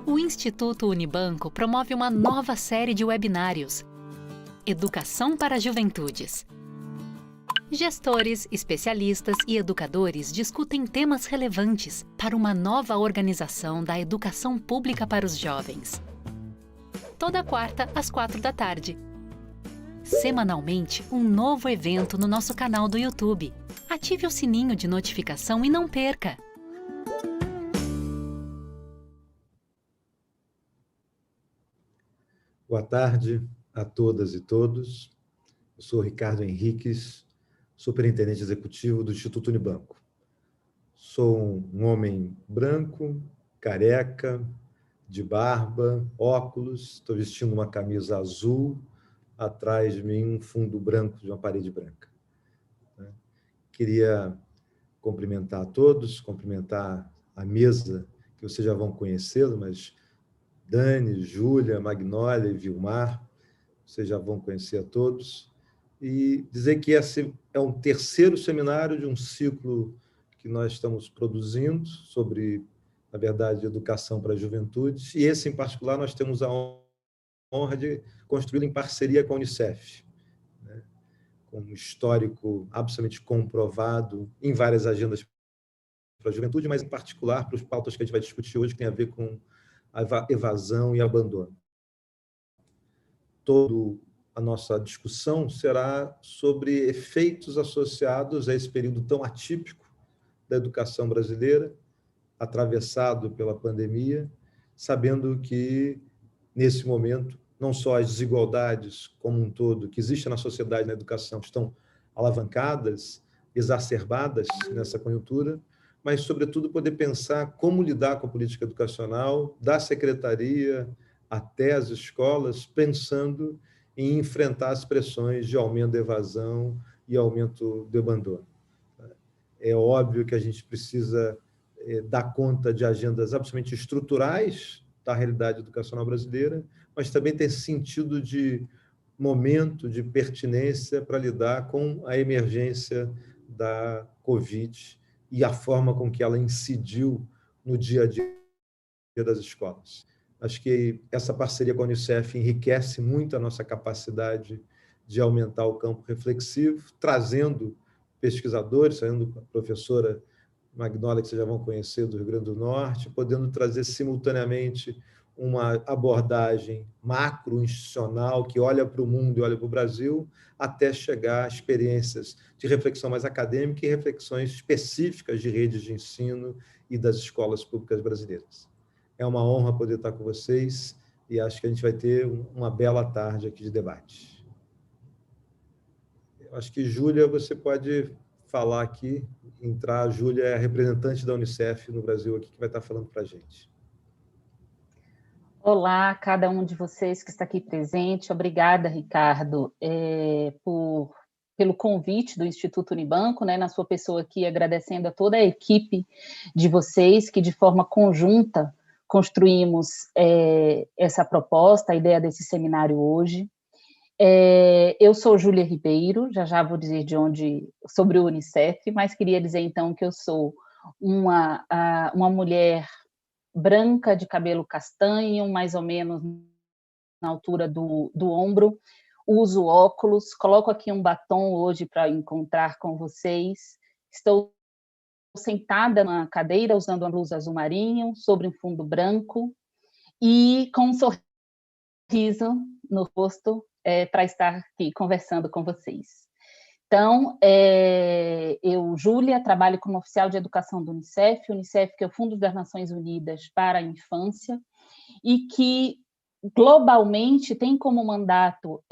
O Instituto Unibanco promove uma nova série de webinários, Educação para Juventudes. Gestores, especialistas e educadores discutem temas relevantes para uma nova organização da educação pública para os jovens. Toda quarta, às 16h. Semanalmente, um novo evento no nosso canal do YouTube. Ative o sininho de notificação e não perca! Boa tarde a todas e todos. Eu sou Ricardo Henriques, superintendente executivo do Instituto Unibanco. Sou um homem branco, careca, de barba, óculos, estou vestindo uma camisa azul, atrás de mim um fundo branco de uma parede branca. Queria cumprimentar a todos, cumprimentar a mesa, que vocês já vão conhecê-lo, mas Dani, Júlia, Magnólia e Vilmar, vocês já vão conhecer a todos, e dizer que esse é um terceiro seminário de um ciclo que nós estamos produzindo sobre, na verdade, educação para a juventude, e esse, em particular, nós temos a honra de construí-lo em parceria com a Unicef, né? Com um histórico absolutamente comprovado em várias agendas para a juventude, mas, em particular, para os pautas que a gente vai discutir hoje, que tem a ver com a evasão e abandono. Toda a nossa discussão será sobre efeitos associados a esse período tão atípico da educação brasileira, atravessado pela pandemia, sabendo que, nesse momento, não só as desigualdades como um todo que existem na sociedade, na educação, estão alavancadas, exacerbadas nessa conjuntura, mas, sobretudo, poder pensar como lidar com a política educacional, da secretaria até as escolas, pensando em enfrentar as pressões de aumento da evasão e aumento do abandono. É óbvio que a gente precisa dar conta de agendas absolutamente estruturais da realidade educacional brasileira, mas também tem sentido de momento, de pertinência para lidar com a emergência da Covid e a forma com que ela incidiu no dia a dia das escolas. Acho que essa parceria com a Unicef enriquece muito a nossa capacidade de aumentar o campo reflexivo, trazendo pesquisadores, trazendo a professora Magnólia, que vocês já vão conhecer, do Rio Grande do Norte, podendo trazer simultaneamente uma abordagem macro-institucional que olha para o mundo e olha para o Brasil, até chegar a experiências de reflexão mais acadêmica e reflexões específicas de redes de ensino e das escolas públicas brasileiras. É uma honra poder estar com vocês e acho que a gente vai ter uma bela tarde aqui de debate. Eu acho que, Júlia, você pode falar aqui, entrar. A Júlia é a representante da Unicef no Brasil aqui, que vai estar falando para a gente. Olá, cada um de vocês que está aqui presente. Obrigada, Ricardo, pelo convite do Instituto Unibanco, né, na sua pessoa aqui, agradecendo a toda a equipe de vocês que, de forma conjunta, construímos essa proposta, a ideia desse seminário hoje. Eu sou Júlia Ribeiro, já vou dizer sobre o Unicef, mas queria dizer, então, que eu sou uma mulher branca, de cabelo castanho, mais ou menos na altura do ombro, uso óculos, coloco aqui um batom hoje para encontrar com vocês, estou sentada numa cadeira usando uma blusa azul marinho, sobre um fundo branco, e com um sorriso no rosto para estar aqui conversando com vocês. Então, eu, Júlia, trabalho como oficial de educação do Unicef, que é o Fundo das Nações Unidas para a Infância, e que, globalmente, tem como mandato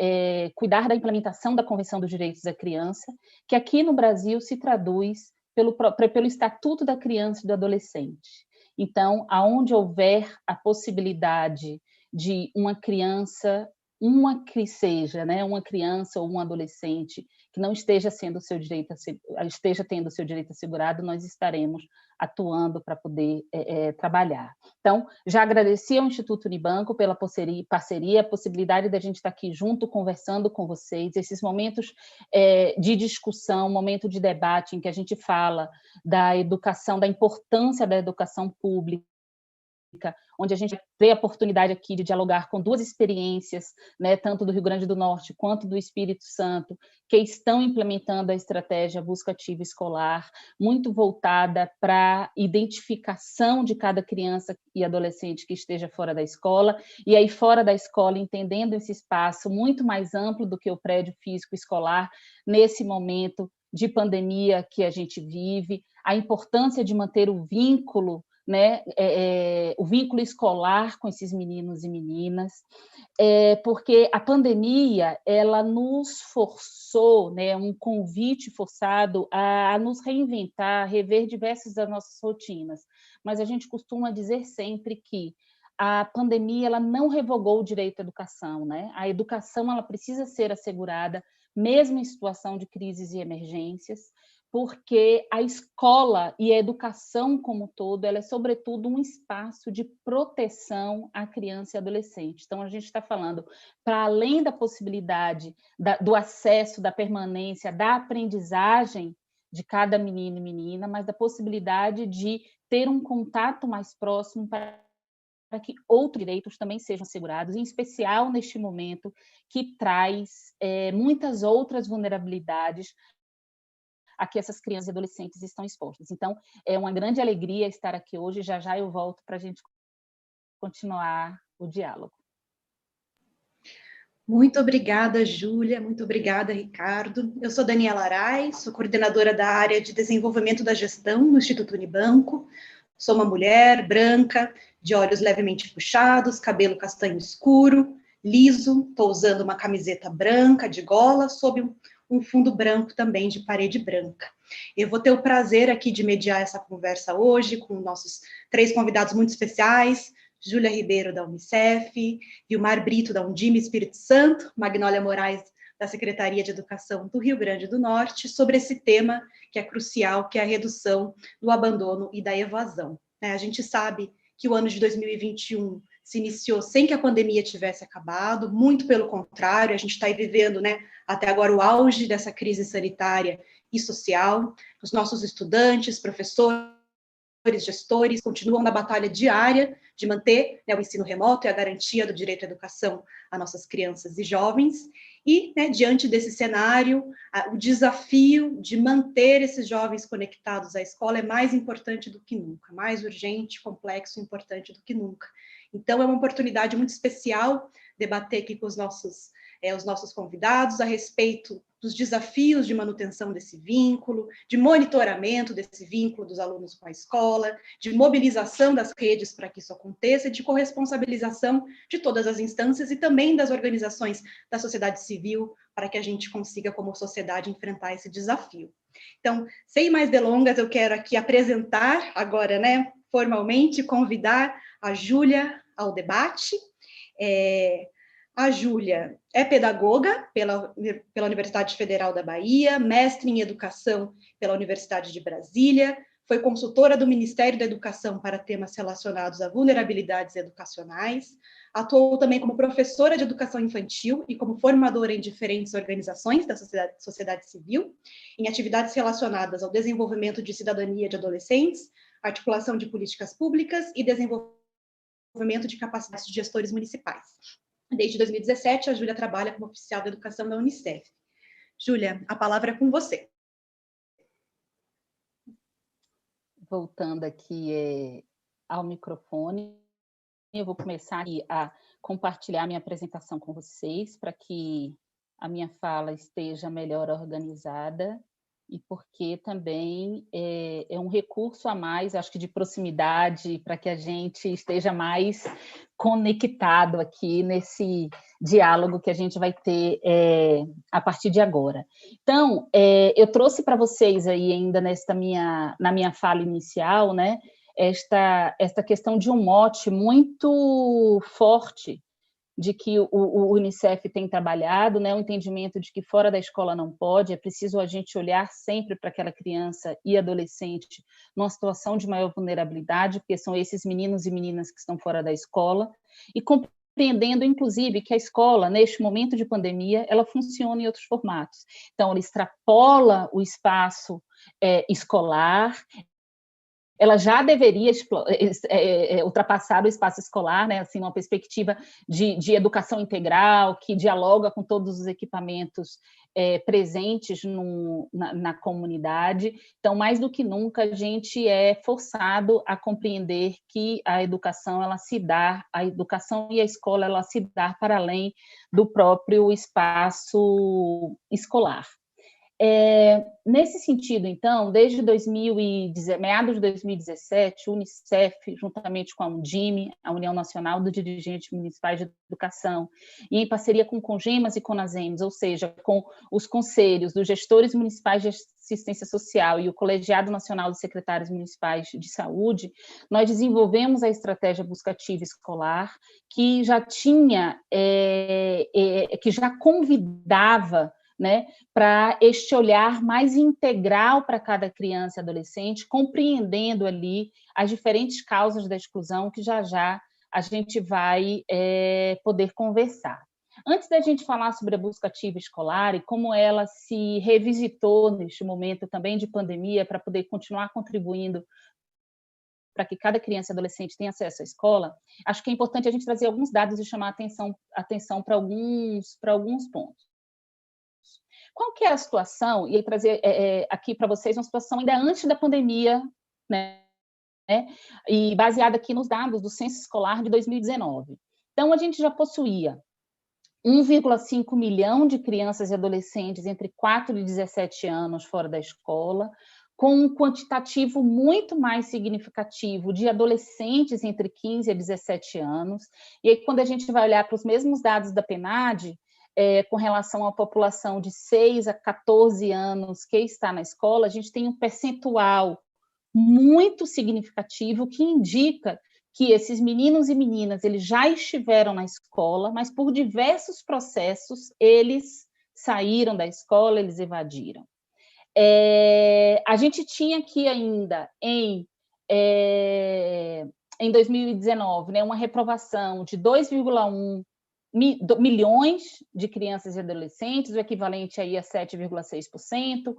cuidar da implementação da Convenção dos Direitos da Criança, que aqui no Brasil se traduz pelo Estatuto da Criança e do Adolescente. Então, aonde houver a possibilidade de uma criança, que seja, né, uma criança ou um adolescente que não esteja tendo o seu direito assegurado, nós estaremos atuando para poder trabalhar. Então, já agradeci ao Instituto Unibanco pela parceria, a possibilidade da gente estar aqui junto, conversando com vocês, esses momentos de discussão, momento de debate em que a gente fala da educação, da importância da educação pública, onde a gente tem a oportunidade aqui de dialogar com duas experiências, né, tanto do Rio Grande do Norte quanto do Espírito Santo, que estão implementando a estratégia Busca Ativa Escolar, muito voltada para a identificação de cada criança e adolescente que esteja fora da escola, e aí fora da escola, entendendo esse espaço muito mais amplo do que o prédio físico escolar, nesse momento de pandemia que a gente vive, a importância de manter o vínculo, né, o vínculo escolar com esses meninos e meninas, porque a pandemia, ela nos forçou, né, um convite forçado a nos reinventar, a rever diversas das nossas rotinas, mas a gente costuma dizer sempre que a pandemia, ela não revogou o direito à educação, né? A educação, ela precisa ser assegurada, mesmo em situação de crises e emergências, porque a escola e a educação como um todo, ela é sobretudo um espaço de proteção à criança e adolescente. Então, a gente está falando, para além da possibilidade do acesso, da permanência, da aprendizagem de cada menino e menina, mas da possibilidade de ter um contato mais próximo para que outros direitos também sejam assegurados, em especial neste momento que traz muitas outras vulnerabilidades a que essas crianças e adolescentes estão expostas. Então, é uma grande alegria estar aqui hoje, já já eu volto para a gente continuar o diálogo. Muito obrigada, Júlia, muito obrigada, Ricardo. Eu sou Daniela Arai, sou coordenadora da área de desenvolvimento da gestão no Instituto Unibanco, sou uma mulher branca, de olhos levemente puxados, cabelo castanho escuro, liso, estou usando uma camiseta branca de gola, sob um fundo branco também de parede branca. Eu vou ter o prazer aqui de mediar essa conversa hoje com nossos 3 convidados muito especiais, Júlia Ribeiro, da Unicef, Vilmar Brito, da Undime Espírito Santo, Magnólia Moraes, da Secretaria de Educação do Rio Grande do Norte, sobre esse tema que é crucial, que é a redução do abandono e da evasão. A gente sabe que o ano de 2021 se iniciou sem que a pandemia tivesse acabado, muito pelo contrário, a gente está vivendo, né, até agora o auge dessa crise sanitária e social. Os nossos estudantes, professores, gestores continuam na batalha diária de manter, né, o ensino remoto e a garantia do direito à educação a nossas crianças e jovens, e, né, diante desse cenário, o desafio de manter esses jovens conectados à escola é mais importante do que nunca, mais urgente, complexo e importante do que nunca. Então, é uma oportunidade muito especial debater aqui com os nossos convidados a respeito dos desafios de manutenção desse vínculo, de monitoramento desse vínculo dos alunos com a escola, de mobilização das redes para que isso aconteça, de corresponsabilização de todas as instâncias e também das organizações da sociedade civil para que a gente consiga, como sociedade, enfrentar esse desafio. Então, sem mais delongas, eu quero aqui apresentar agora, né, formalmente, convidar a Júlia ao debate. A Júlia é pedagoga pela Universidade Federal da Bahia, mestre em educação pela Universidade de Brasília, foi consultora do Ministério da Educação para temas relacionados a vulnerabilidades educacionais, atuou também como professora de educação infantil e como formadora em diferentes organizações da sociedade civil, em atividades relacionadas ao desenvolvimento de cidadania de adolescentes, articulação de políticas públicas e desenvolvimento de capacidades de gestores municipais. Desde 2017, a Júlia trabalha como oficial de educação da Unicef. Júlia, a palavra é com você. Voltando aqui ao microfone, eu vou começar aqui a compartilhar minha apresentação com vocês, para que a minha fala esteja melhor organizada, e porque também é um recurso a mais, acho que de proximidade, para que a gente esteja mais conectado aqui nesse diálogo que a gente vai ter a partir de agora. Então, eu trouxe para vocês aí ainda na minha fala inicial, né, esta questão de um mote muito forte de que o Unicef tem trabalhado, né, o entendimento de que fora da escola não pode, é preciso a gente olhar sempre para aquela criança e adolescente numa situação de maior vulnerabilidade, porque são esses meninos e meninas que estão fora da escola, e compreendendo, inclusive, que a escola, neste momento de pandemia, ela funciona em outros formatos. Então, ela extrapola o espaço escolar, ela já deveria ultrapassar o espaço escolar, né? Assim, uma perspectiva de educação integral, que dialoga com todos os equipamentos presentes na comunidade. Então, mais do que nunca, a gente é forçado a compreender que a educação e a escola, ela se dá para além do próprio espaço escolar. Nesse sentido, então, desde meados de 2017, o Unicef, juntamente com a Undime, a União Nacional dos Dirigentes Municipais de Educação, e em parceria com o CONGEMAS e CONASEMS, ou seja, com os conselhos dos gestores municipais de assistência social e o Colegiado Nacional dos Secretários Municipais de Saúde, nós desenvolvemos a estratégia buscativa escolar, que já que já convidava, né, para este olhar mais integral para cada criança e adolescente, compreendendo ali as diferentes causas da exclusão, que já a gente vai poder conversar. Antes da gente falar sobre a busca ativa escolar e como ela se revisitou neste momento também de pandemia para poder continuar contribuindo para que cada criança e adolescente tenha acesso à escola, acho que é importante a gente trazer alguns dados e chamar atenção para alguns pontos. Qual que é a situação, e trazer aqui para vocês uma situação ainda antes da pandemia, né? E baseada aqui nos dados do Censo Escolar de 2019. Então, a gente já possuía 1,5 milhão de crianças e adolescentes entre 4 e 17 anos fora da escola, com um quantitativo muito mais significativo de adolescentes entre 15 e 17 anos. E aí, quando a gente vai olhar para os mesmos dados da PNAD, com relação à população de 6 a 14 anos que está na escola, a gente tem um percentual muito significativo que indica que esses meninos e meninas eles já estiveram na escola, mas por diversos processos eles saíram da escola, eles evadiram. A gente tinha aqui ainda em 2019, né, uma reprovação de 2,1 milhões de crianças e adolescentes, o equivalente aí a 7,6%,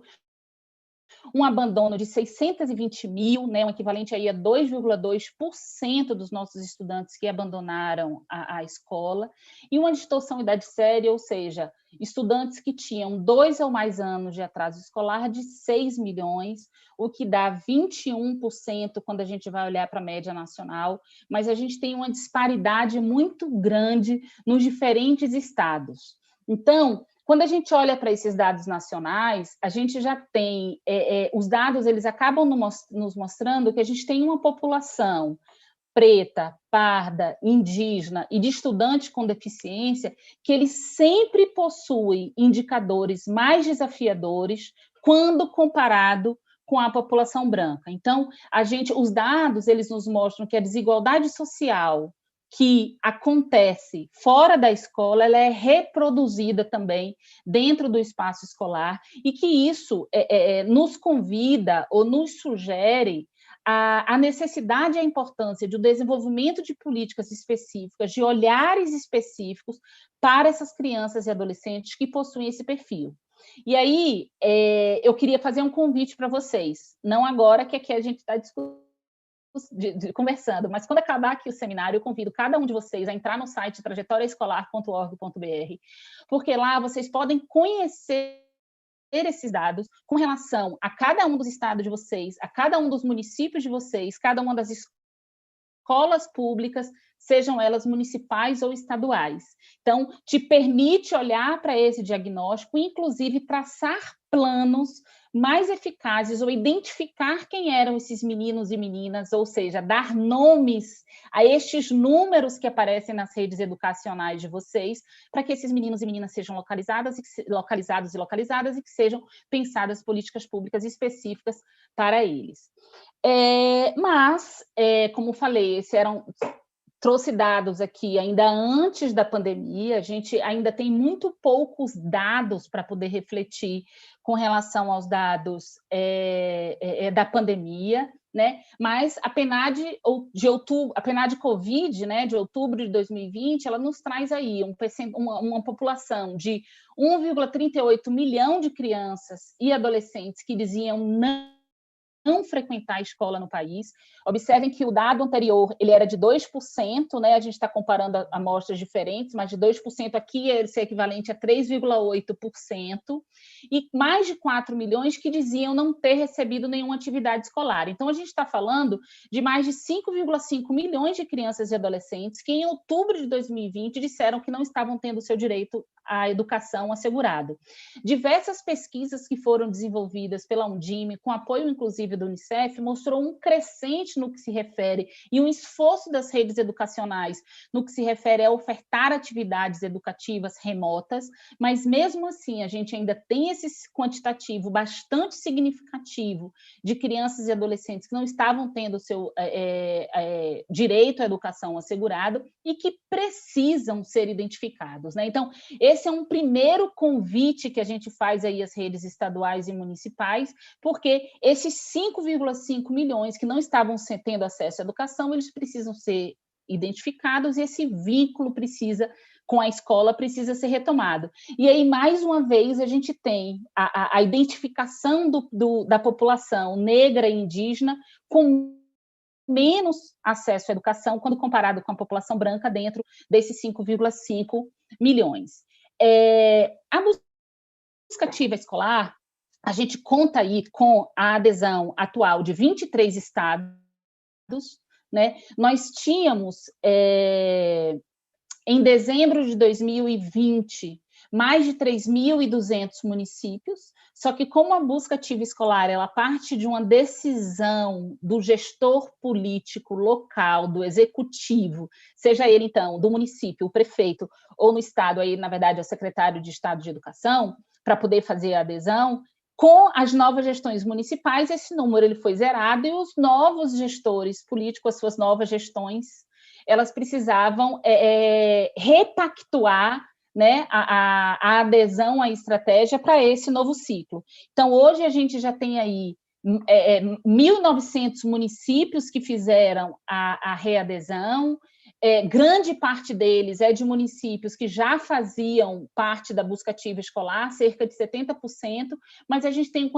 um abandono de 620 mil, né, um equivalente aí a 2,2% dos nossos estudantes que abandonaram a escola, e uma distorção de idade séria, ou seja, estudantes que tinham 2 ou mais anos de atraso escolar de 6 milhões, o que dá 21% quando a gente vai olhar para a média nacional, mas a gente tem uma disparidade muito grande nos diferentes estados. Então, quando a gente olha para esses dados nacionais, a gente já tem, os dados eles acabam nos mostrando que a gente tem uma população preta, parda, indígena e de estudantes com deficiência, que eles sempre possuem indicadores mais desafiadores quando comparado com a população branca. Então, os dados eles nos mostram que a desigualdade social que acontece fora da escola, ela é reproduzida também dentro do espaço escolar, e que isso nos convida ou nos sugere a necessidade e a importância do desenvolvimento de políticas específicas, de olhares específicos para essas crianças e adolescentes que possuem esse perfil. E aí, eu queria fazer um convite para vocês, não agora que aqui a gente está discutindo, conversando, mas quando acabar aqui o seminário, eu convido cada um de vocês a entrar no site trajetoriaescolar.org.br, porque lá vocês podem conhecer esses dados com relação a cada um dos estados de vocês, a cada um dos municípios de vocês, cada uma das escolas públicas, sejam elas municipais ou estaduais. Então, te permite olhar para esse diagnóstico, inclusive traçar planos mais eficazes ou identificar quem eram esses meninos e meninas, ou seja, dar nomes a estes números que aparecem nas redes educacionais de vocês, para que esses meninos e meninas sejam localizados e localizadas e que sejam pensadas políticas públicas específicas para eles. Mas, como falei, trouxe dados aqui ainda antes da pandemia, a gente ainda tem muito poucos dados para poder refletir com relação aos dados da pandemia, né? Mas a PNAD Covid, né, de outubro de 2020, ela nos traz aí uma população de 1,38 milhão de crianças e adolescentes que diziam não não frequentar a escola no país. Observem que o dado anterior ele era de 2%, né? A gente está comparando amostras diferentes, mas de 2% aqui é equivalente a 3,8%, e mais de 4 milhões que diziam não ter recebido nenhuma atividade escolar. Então, a gente está falando de mais de 5,5 milhões de crianças e adolescentes que, em outubro de 2020, disseram que não estavam tendo o seu direito à educação assegurado. Diversas pesquisas que foram desenvolvidas pela Undime, com apoio inclusive do Unicef, mostrou um crescente no que se refere e um esforço das redes educacionais no que se refere a ofertar atividades educativas remotas, mas mesmo assim a gente ainda tem esse quantitativo bastante significativo de crianças e adolescentes que não estavam tendo o seu direito à educação assegurado e que precisam ser identificados, né? Então, esse é um primeiro convite que a gente faz aí às redes estaduais e municipais, porque esses 5,5 milhões que não estavam tendo acesso à educação, eles precisam ser identificados e esse vínculo com a escola precisa ser retomado. E aí, mais uma vez, a gente tem a identificação da população negra e indígena com menos acesso à educação quando comparado com a população branca dentro desses 5,5 milhões. A busca ativa escolar, a gente conta aí com a adesão atual de 23 estados, né? Nós tínhamos, em dezembro de 2020, mais de 3.200 municípios, só que como a busca ativa escolar ela parte de uma decisão do gestor político local, do executivo, seja ele, então, do município, o prefeito, ou no estado, aí, na verdade, é o secretário de Estado de Educação, para poder fazer a adesão, com as novas gestões municipais, esse número ele foi zerado e os novos gestores políticos, as suas novas gestões, elas precisavam repactuar, né, a adesão à estratégia para esse novo ciclo. Então, hoje a gente já tem aí 1.900 municípios que fizeram a readesão, grande parte deles é de municípios que já faziam parte da busca ativa escolar, cerca de 70%, mas a gente tem um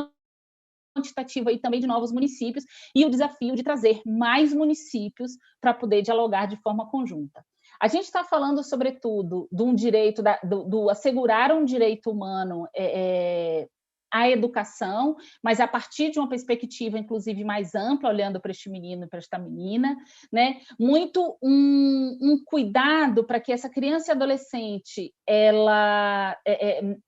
quantitativo aí também de novos municípios e o desafio de trazer mais municípios para poder dialogar de forma conjunta. A gente está falando, sobretudo, de um direito, do assegurar um direito humano à educação, mas a partir de uma perspectiva, inclusive, mais ampla, olhando para este menino e para esta menina, né? Muito um cuidado para que essa criança e adolescente ela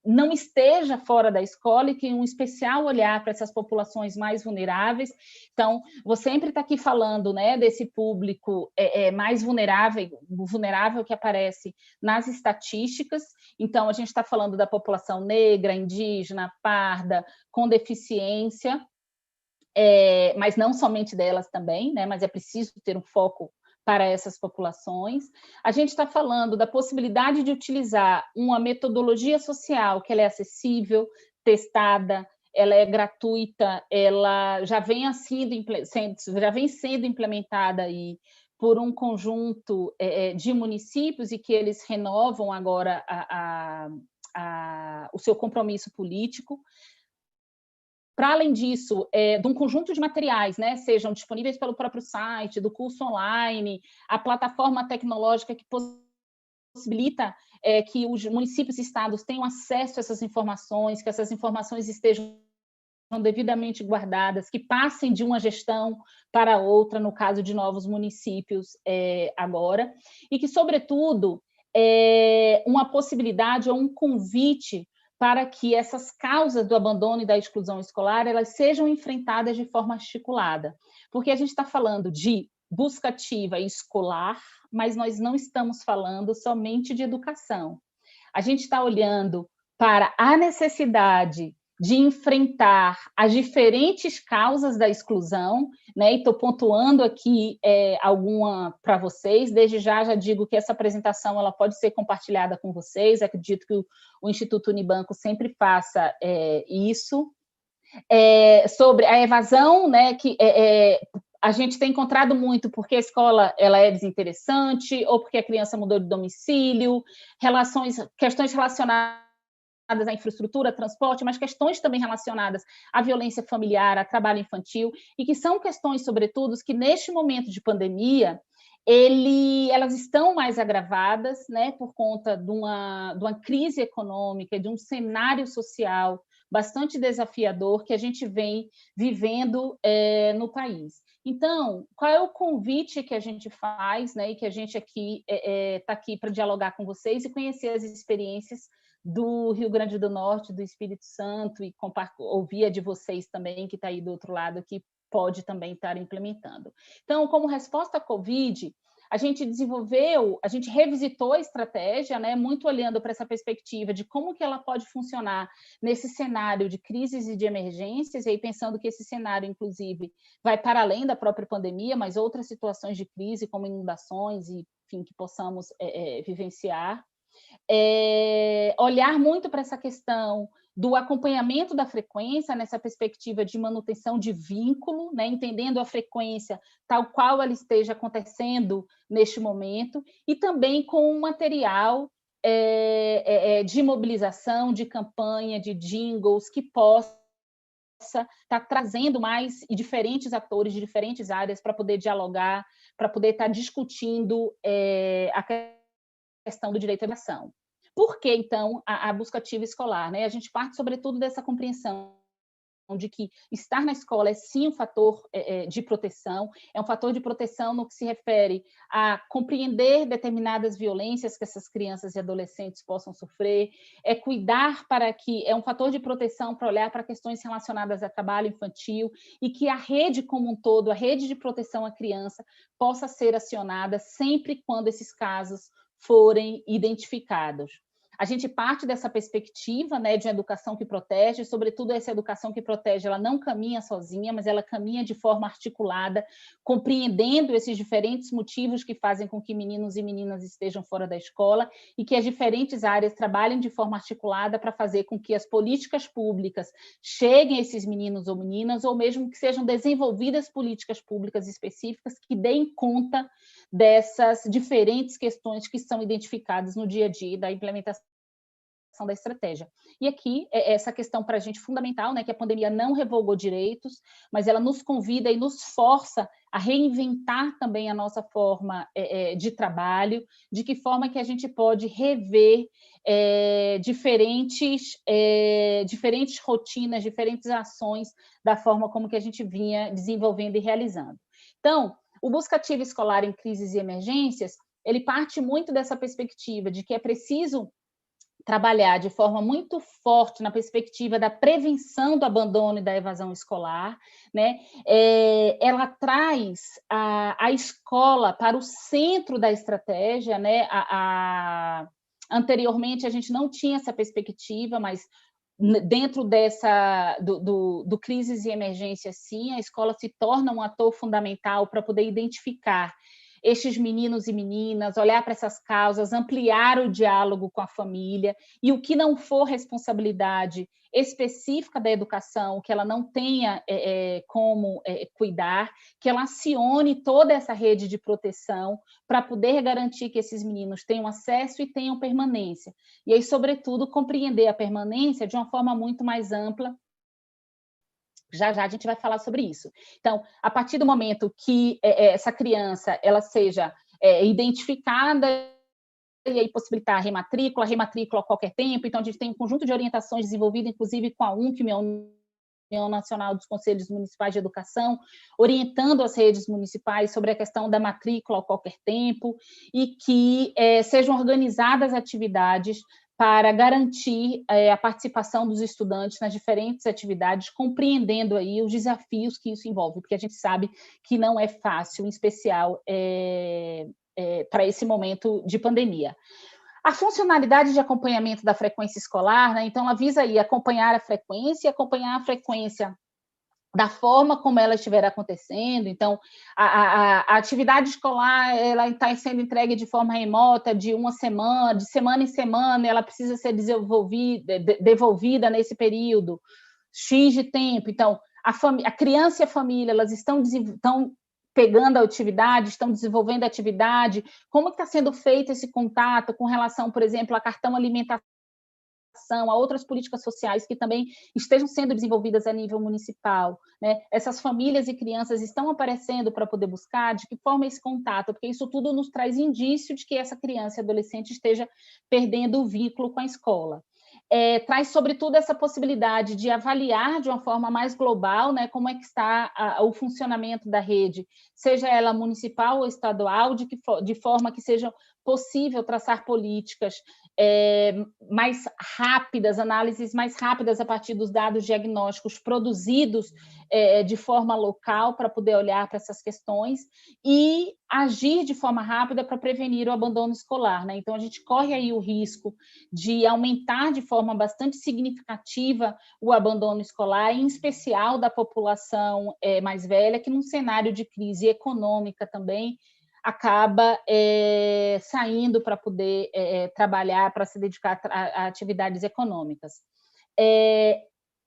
não esteja fora da escola e que um especial olhar para essas populações mais vulneráveis. Então, vou sempre estar aqui falando, né, desse público mais vulnerável que aparece nas estatísticas. Então, a gente está falando da população negra, indígena, parda, com deficiência, mas não somente delas também, né, mas é preciso ter um foco para essas populações. A gente está falando da possibilidade de utilizar uma metodologia social que ela é acessível, testada, ela é gratuita, ela já vem sendo implementada aí por um conjunto de municípios e que eles renovam agora o seu compromisso político. Para além disso, de um conjunto de materiais, né, sejam disponíveis pelo próprio site, do curso online, a plataforma tecnológica que possibilita que os municípios e estados tenham acesso a essas informações, que essas informações estejam devidamente guardadas, que passem de uma gestão para outra, no caso de novos municípios agora, e que, sobretudo, uma possibilidade ou um convite para que essas causas do abandono e da exclusão escolar elas sejam enfrentadas de forma articulada, porque a gente está falando de busca ativa escolar, mas nós não estamos falando somente de educação. A gente está olhando para a necessidade de enfrentar as diferentes causas da exclusão, né? E estou pontuando aqui alguma para vocês. Desde já digo que essa apresentação ela pode ser compartilhada com vocês. Acredito que o Instituto Unibanco sempre faça isso. Sobre a evasão, né? Que a gente tem encontrado muito porque a escola ela é desinteressante ou porque a criança mudou de domicílio, questões relacionadas à infraestrutura, transporte, mas questões também relacionadas à violência familiar, a trabalho infantil, e que são questões, sobretudo, que neste momento de pandemia, elas estão mais agravadas, né, por conta de uma crise econômica, de um cenário social bastante desafiador que a gente vem vivendo no país. Então, qual é o convite que a gente faz, né, e que a gente aqui está aqui para dialogar com vocês e conhecer as experiências do Rio Grande do Norte, do Espírito Santo, e ouvir a de vocês também, que está aí do outro lado, que pode também estar implementando. Então, como resposta à Covid, a gente revisitou a estratégia, né, muito olhando para essa perspectiva de como que ela pode funcionar nesse cenário de crises e de emergências, e aí pensando que esse cenário, inclusive, vai para além da própria pandemia, mas outras situações de crise, como inundações, e, enfim, que possamos vivenciar. Olhar muito para essa questão do acompanhamento da frequência, nessa perspectiva de manutenção de vínculo, né, entendendo a frequência tal qual ela esteja acontecendo neste momento, e também com um material de mobilização, de campanha, de jingles, que possa estar trazendo mais e diferentes atores de diferentes áreas para poder dialogar, para poder estar discutindo a questão do direito à educação. Por que, então, a busca ativa escolar? Né? A gente parte, sobretudo, dessa compreensão de que estar na escola é, sim, um fator de proteção, é um fator de proteção no que se refere a compreender determinadas violências que essas crianças e adolescentes possam sofrer, é cuidar para que, é um fator de proteção para olhar para questões relacionadas a trabalho infantil, e que a rede como um todo, a rede de proteção à criança, possa ser acionada sempre quando esses casos forem identificados. A gente parte dessa perspectiva, né, de uma educação que protege, sobretudo essa educação que protege, ela não caminha sozinha, mas ela caminha de forma articulada, compreendendo esses diferentes motivos que fazem com que meninos e meninas estejam fora da escola, e que as diferentes áreas trabalhem de forma articulada para fazer com que as políticas públicas cheguem a esses meninos ou meninas, ou mesmo que sejam desenvolvidas políticas públicas específicas que deem conta dessas diferentes questões que são identificadas no dia a dia da implementação da estratégia. E aqui, essa questão para a gente fundamental, né, que a pandemia não revogou direitos, mas ela nos convida e nos força a reinventar também a nossa forma de trabalho, de que forma que a gente pode rever diferentes rotinas, diferentes ações da forma como que a gente vinha desenvolvendo e realizando. Então, o Busca Ativa Escolar em Crises e Emergências, ele parte muito dessa perspectiva de que é preciso trabalhar de forma muito forte na perspectiva da prevenção do abandono e da evasão escolar, né? Ela traz a escola para o centro da estratégia, né? Anteriormente, a gente não tinha essa perspectiva, mas dentro do crises e emergência, sim, a escola se torna um ator fundamental para poder identificar estes meninos e meninas, olhar para essas causas, ampliar o diálogo com a família, e o que não for responsabilidade específica da educação, que ela não tenha como cuidar, que ela acione toda essa rede de proteção para poder garantir que esses meninos tenham acesso e tenham permanência. E aí, sobretudo, compreender a permanência de uma forma muito mais ampla. Já já a gente vai falar sobre isso. Então, a partir do momento que essa criança ela seja identificada, e aí possibilitar a rematrícula a qualquer tempo. Então, a gente tem um conjunto de orientações desenvolvido, inclusive com a UNCM, a União Nacional dos Conselhos Municipais de Educação, orientando as redes municipais sobre a questão da matrícula a qualquer tempo, e que sejam organizadas atividades para garantir a participação dos estudantes nas diferentes atividades, compreendendo aí os desafios que isso envolve, porque a gente sabe que não é fácil, em especial para esse momento de pandemia. A funcionalidade de acompanhamento da frequência escolar, né, então, ela visa aí acompanhar a frequência da forma como ela estiver acontecendo. Então, a atividade escolar ela está sendo entregue de forma remota, de semana em semana, ela precisa ser devolvida nesse período X de tempo. Então, a criança e a família, elas estão pegando a atividade, estão desenvolvendo a atividade, como está sendo feito esse contato com relação, por exemplo, a cartão alimentação a outras políticas sociais que também estejam sendo desenvolvidas a nível municipal, né? Essas famílias e crianças estão aparecendo para poder buscar, de que forma esse contato, porque isso tudo nos traz indício de que essa criança e adolescente esteja perdendo o vínculo com a escola. Traz, sobretudo, essa possibilidade de avaliar de uma forma mais global, né, como é que está o funcionamento da rede, seja ela municipal ou estadual, de forma que seja possível traçar políticas mais rápidas, análises mais rápidas a partir dos dados diagnósticos produzidos de forma local para poder olhar para essas questões e agir de forma rápida para prevenir o abandono escolar, né? Então, a gente corre aí o risco de aumentar de forma bastante significativa o abandono escolar, em especial da população mais velha, que num cenário de crise econômica também acaba saindo para poder trabalhar, para se dedicar a atividades econômicas.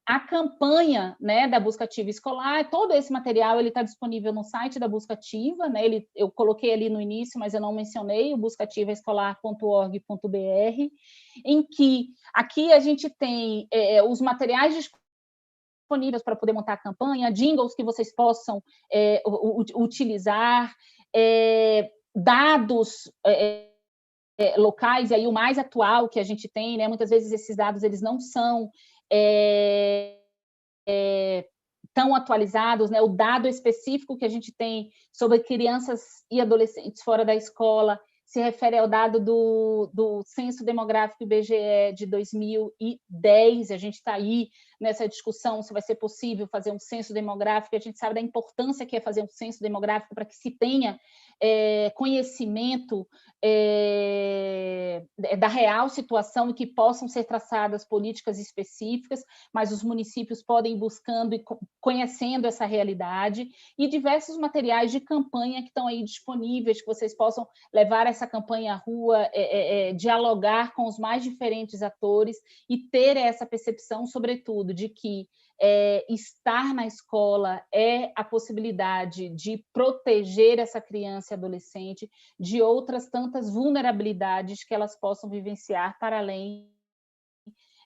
A campanha, né, da Busca Ativa Escolar, todo esse material está disponível no site da Busca Ativa, né, eu coloquei ali no início, mas eu não mencionei, o buscativaescolar.org.br, em que aqui a gente tem os materiais disponíveis para poder montar a campanha, jingles que vocês possam utilizar, dados locais, e aí o mais atual que a gente tem, né, muitas vezes esses dados eles não são tão atualizados, né? O dado específico que a gente tem sobre crianças e adolescentes fora da escola se refere ao dado do Censo Demográfico IBGE de 2010, a gente está aí nessa discussão se vai ser possível fazer um censo demográfico, a gente sabe da importância que é fazer um censo demográfico para que se tenha conhecimento da real situação e que possam ser traçadas políticas específicas, mas os municípios podem ir buscando e conhecendo essa realidade, e diversos materiais de campanha que estão aí disponíveis, que vocês possam levar essa campanha à rua, dialogar com os mais diferentes atores e ter essa percepção, sobretudo, de que estar na escola é a possibilidade de proteger essa criança e adolescente de outras tantas vulnerabilidades que elas possam vivenciar para além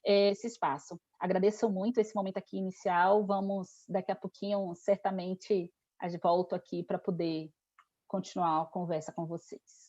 desse espaço. Agradeço muito esse momento aqui inicial, vamos daqui a pouquinho, certamente, volto aqui para poder continuar a conversa com vocês.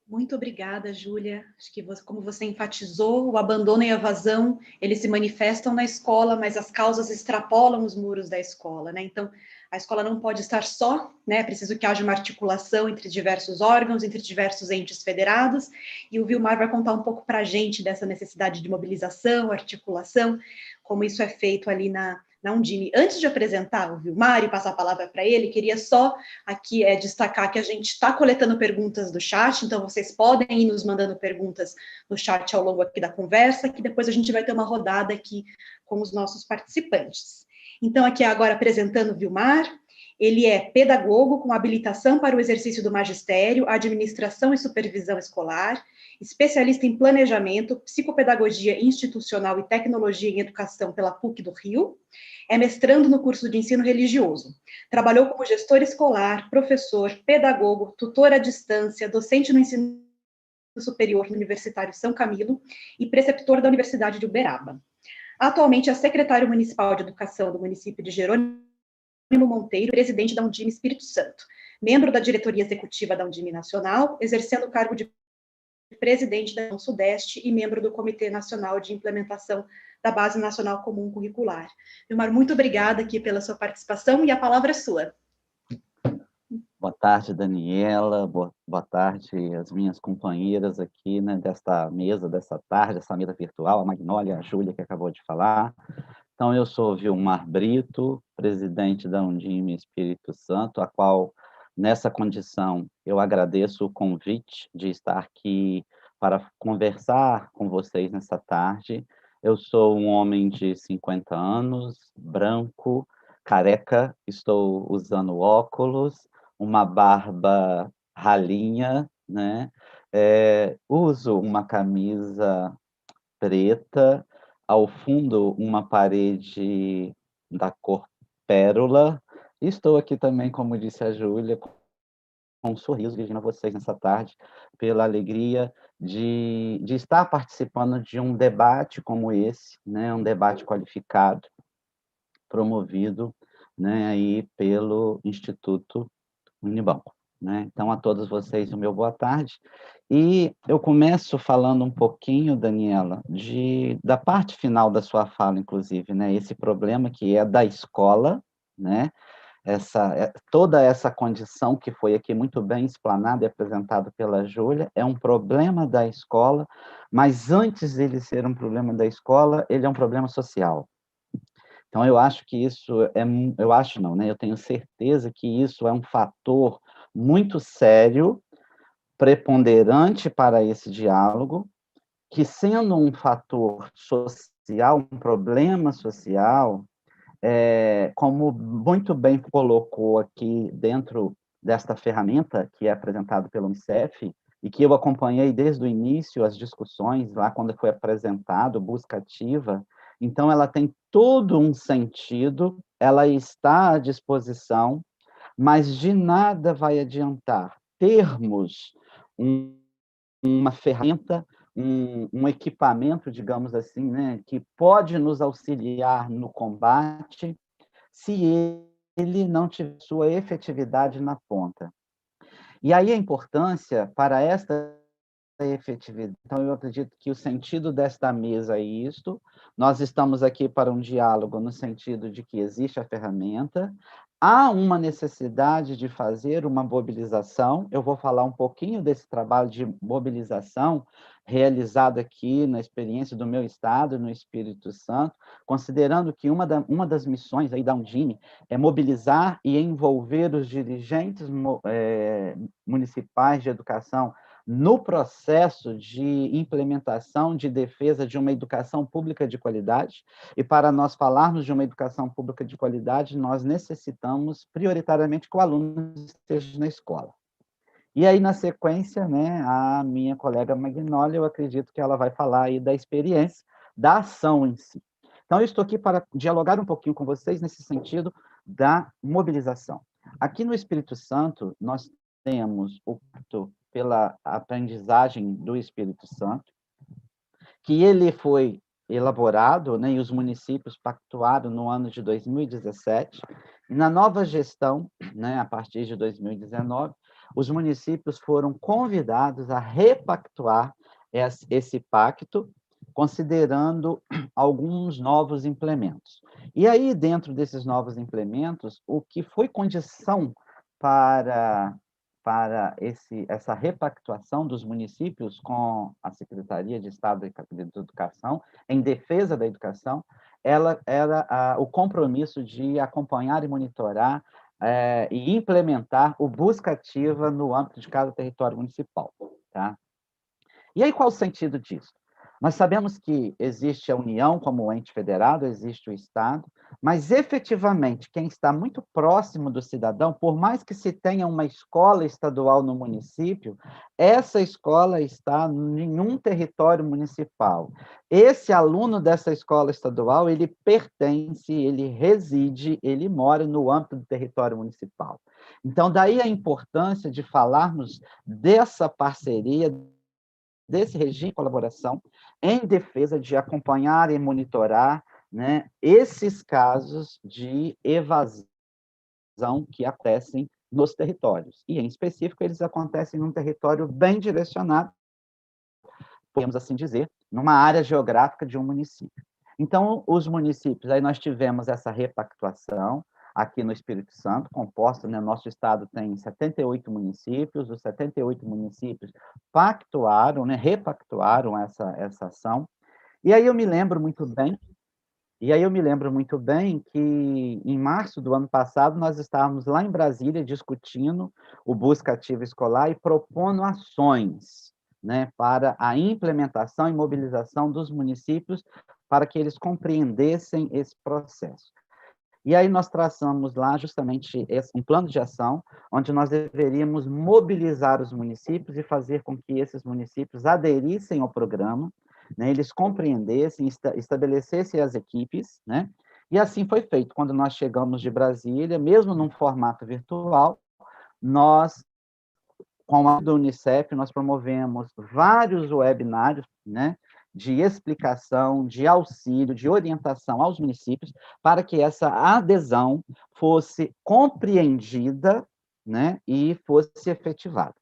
Muito obrigada, Júlia. Acho que, como você enfatizou, o abandono e a evasão, eles se manifestam na escola, mas as causas extrapolam os muros da escola, né? Então, a escola não pode estar só, né? É preciso que haja uma articulação entre diversos órgãos, entre diversos entes federados, e o Vilmar vai contar um pouco para a gente dessa necessidade de mobilização, articulação, como isso é feito ali na Undime. Antes de apresentar o Vilmar e passar a palavra para ele, queria só aqui destacar que a gente está coletando perguntas do chat, então vocês podem ir nos mandando perguntas no chat ao longo aqui da conversa, que depois a gente vai ter uma rodada aqui com os nossos participantes. Então, aqui agora apresentando o Vilmar, ele é pedagogo com habilitação para o exercício do magistério, administração e supervisão escolar, especialista em planejamento, psicopedagogia institucional e tecnologia em educação pela PUC do Rio, é mestrando no curso de ensino religioso. Trabalhou como gestor escolar, professor, pedagogo, tutor à distância, docente no ensino superior no Universitário São Camilo e preceptor da Universidade de Uberaba. Atualmente é secretário municipal de educação do município de Jerônimo Monteiro, presidente da Undime Espírito Santo, membro da diretoria executiva da Undime Nacional, exercendo o cargo de presidente da União Sudeste e membro do Comitê Nacional de Implementação da Base Nacional Comum Curricular. Vilmar, muito obrigada aqui pela sua participação e a palavra é sua. Boa tarde, Daniela, boa tarde as minhas companheiras aqui, né, desta mesa virtual, a Magnólia, a Júlia, que acabou de falar. Então, eu sou Vilmar Brito, presidente da Undime Espírito Santo, a qual, nessa condição, eu agradeço o convite de estar aqui para conversar com vocês nessa tarde. Eu sou um homem de 50 anos, branco, careca, estou usando óculos, uma barba ralinha, né? Uso uma camisa preta, ao fundo uma parede da cor pérola. Estou aqui também, como disse a Júlia, um sorriso dirigindo a vocês nessa tarde, pela alegria de estar participando de um debate como esse, né, um debate qualificado, promovido, né, aí pelo Instituto Unibanco, né? Então, a todos vocês, o meu boa tarde. E eu começo falando um pouquinho, Daniela, da parte final da sua fala, inclusive, né? Esse problema que é da escola, né? Toda essa condição que foi aqui muito bem explanada e apresentada pela Júlia, é um problema da escola, mas antes dele ser um problema da escola, ele é um problema social. Então, eu acho que isso eu acho não, né? Eu tenho certeza que isso é um fator muito sério, preponderante para esse diálogo, que sendo um fator social, um problema social, como muito bem colocou aqui dentro desta ferramenta que é apresentada pelo Unicef, e que eu acompanhei desde o início, as discussões, lá quando foi apresentado, busca ativa, então ela tem todo um sentido, ela está à disposição, mas de nada vai adiantar termos uma ferramenta, um equipamento, digamos assim, né, que pode nos auxiliar no combate, se ele não tiver sua efetividade na ponta. E aí a importância para esta efetividade. Então, eu acredito que o sentido desta mesa é isto. Nós estamos aqui para um diálogo no sentido de que existe a ferramenta, há uma necessidade de fazer uma mobilização. Eu vou falar um pouquinho desse trabalho de mobilização realizado aqui na experiência do meu estado, no Espírito Santo, considerando que uma das missões aí da Undime é mobilizar e envolver os dirigentes municipais de educação no processo de implementação, de defesa de uma educação pública de qualidade. E para nós falarmos de uma educação pública de qualidade, nós necessitamos, prioritariamente, que o aluno esteja na escola. E aí, na sequência, né, a minha colega Magnólia, eu acredito que ela vai falar aí da experiência, da ação em si. Então, eu estou aqui para dialogar um pouquinho com vocês nesse sentido da mobilização. Aqui no Espírito Santo, nós temos o pacto pela aprendizagem do Espírito Santo, que ele foi elaborado, né, e os municípios pactuaram no ano de 2017, e na nova gestão, né, a partir de 2019, os municípios foram convidados a repactuar esse pacto, considerando alguns novos implementos. E aí, dentro desses novos implementos, o que foi condição para essa repactuação dos municípios com a Secretaria de Estado de Educação, em defesa da educação, ela era o compromisso de acompanhar e monitorar e implementar o busca ativa no âmbito de cada território municipal. Tá? E aí, qual o sentido disso? Nós sabemos que existe a União como ente federado, existe o Estado, mas efetivamente quem está muito próximo do cidadão, por mais que se tenha uma escola estadual no município, essa escola está em um território municipal. Esse aluno dessa escola estadual, ele pertence, ele reside, ele mora no âmbito do território municipal. Então, daí a importância de falarmos dessa parceria, desse regime de colaboração em defesa de acompanhar e monitorar, né, esses casos de evasão que acontecem nos territórios. E, em específico, eles acontecem num território bem direcionado, podemos assim dizer, numa área geográfica de um município. Então, os municípios, aí nós tivemos essa repactuação, aqui no Espírito Santo, composta, né, nosso estado tem 78 municípios, os 78 municípios pactuaram, né, repactuaram essa ação, e aí eu me lembro muito bem que, em março do ano passado, nós estávamos lá em Brasília discutindo o Busca Ativa Escolar e propondo ações, né, para a implementação e mobilização dos municípios para que eles compreendessem esse processo. E aí nós traçamos lá justamente um plano de ação, onde nós deveríamos mobilizar os municípios e fazer com que esses municípios aderissem ao programa, né, eles compreendessem, estabelecessem as equipes, né, e assim foi feito. Quando nós chegamos de Brasília, mesmo num formato virtual, nós com a do Unicef, nós promovemos vários webinários, né, de explicação, de auxílio, de orientação aos municípios, para que essa adesão fosse compreendida, né, e fosse efetivada.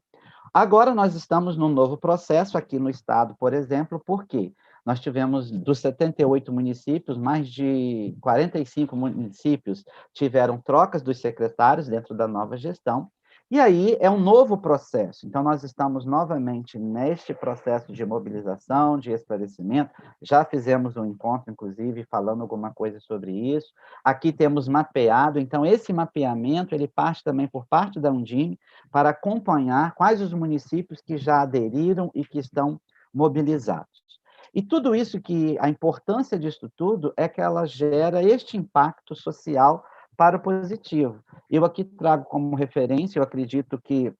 Agora nós estamos num novo processo aqui no estado, por exemplo, porque nós tivemos, dos 78 municípios, mais de 45 municípios tiveram trocas dos secretários dentro da nova gestão, e aí é um novo processo. Então, nós estamos novamente neste processo de mobilização, de esclarecimento. Já fizemos um encontro, inclusive, falando alguma coisa sobre isso. Aqui temos mapeado, então, esse mapeamento, ele parte também por parte da Undime, para acompanhar quais os municípios que já aderiram e que estão mobilizados. E tudo isso a importância disso tudo é que ela gera este impacto social para o positivo. Eu aqui trago como referência, eu acredito que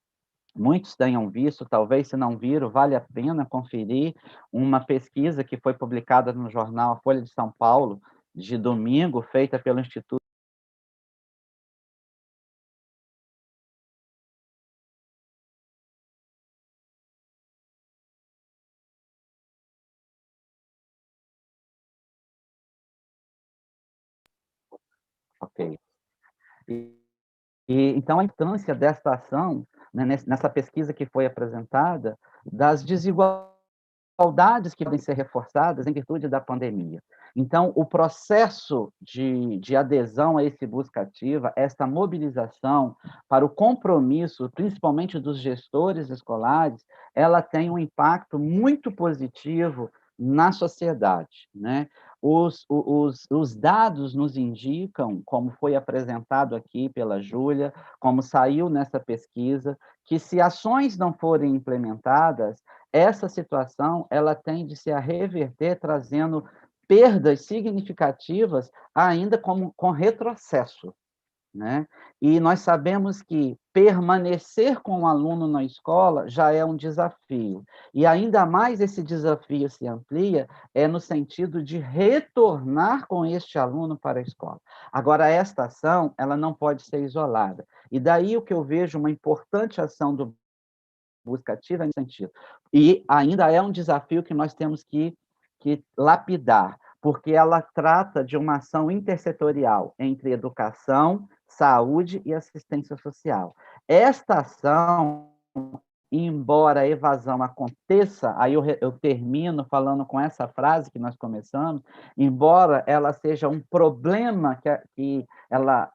muitos tenham visto, talvez se não viram, vale a pena conferir uma pesquisa que foi publicada no jornal Folha de São Paulo, de domingo, feita pelo Instituto. Ok. Então, a importância desta ação, né, nessa pesquisa que foi apresentada, das desigualdades que podem ser reforçadas em virtude da pandemia. Então, o processo de adesão a esse busca ativa, esta mobilização para o compromisso, principalmente dos gestores escolares, ela tem um impacto muito positivo na sociedade, né? Os dados nos indicam, como foi apresentado aqui pela Júlia, como saiu nessa pesquisa, que se ações não forem implementadas, essa situação ela tende a reverter, trazendo perdas significativas, ainda com retrocesso, né? E nós sabemos que permanecer com o aluno na escola já é um desafio. E ainda mais esse desafio se amplia no sentido de retornar com este aluno para a escola. Agora, esta ação, ela não pode ser isolada. E daí o que eu vejo uma importante ação do busca ativa nesse sentido. E ainda é um desafio que nós temos que lapidar, porque ela trata de uma ação intersetorial entre educação, saúde e assistência social. Esta ação, embora a evasão aconteça, aí eu termino falando com essa frase que nós começamos, embora ela seja um problema que ela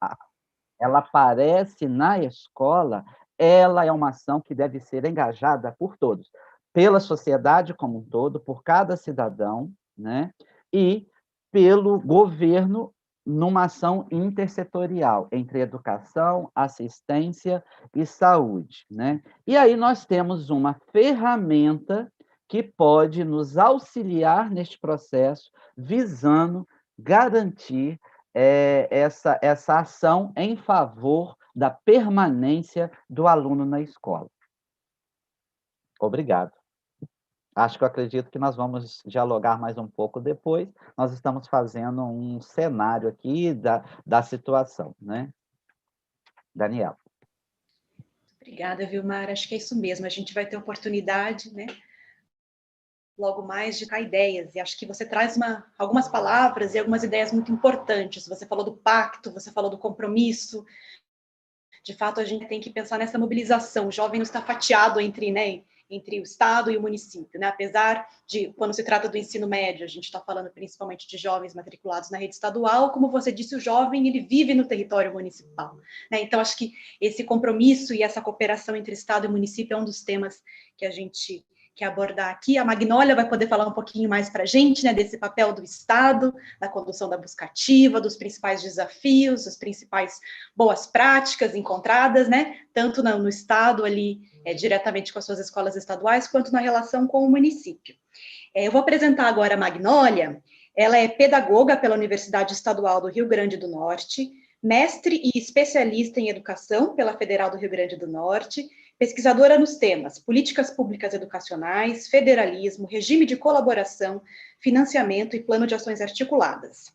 aparece na escola, ela é uma ação que deve ser engajada por todos, pela sociedade como um todo, por cada cidadão, né? E pelo governo, numa ação intersetorial entre educação, assistência e saúde, né? E aí nós temos uma ferramenta que pode nos auxiliar neste processo, visando garantir essa ação em favor da permanência do aluno na escola. Obrigado. Acredito que nós vamos dialogar mais um pouco depois. Nós estamos fazendo um cenário aqui da situação, né? Daniela. Obrigada, Vilmar. Acho que é isso mesmo. A gente vai ter oportunidade, né? Logo mais de trocar ideias, e acho que você traz algumas palavras e algumas ideias muito importantes. Você falou do pacto, você falou do compromisso. De fato, a gente tem que pensar nessa mobilização. O jovem não está fatiado entre o Estado e o município, né? Apesar de, quando se trata do ensino médio, a gente está falando principalmente de jovens matriculados na rede estadual, como você disse, o jovem, ele vive no território municipal, né? Então, acho que esse compromisso e essa cooperação entre Estado e município é um dos temas que a gente quer abordar aqui. A Magnólia vai poder falar um pouquinho mais para a gente, né, desse papel do Estado, da condução da busca ativa, dos principais desafios, das principais boas práticas encontradas, né, tanto no Estado ali, diretamente com as suas escolas estaduais, quanto na relação com o município. Eu vou apresentar agora a Magnólia. Ela é pedagoga pela Universidade Estadual do Rio Grande do Norte, mestre e especialista em educação pela Federal do Rio Grande do Norte, pesquisadora nos temas políticas públicas educacionais, federalismo, regime de colaboração, financiamento e plano de ações articuladas.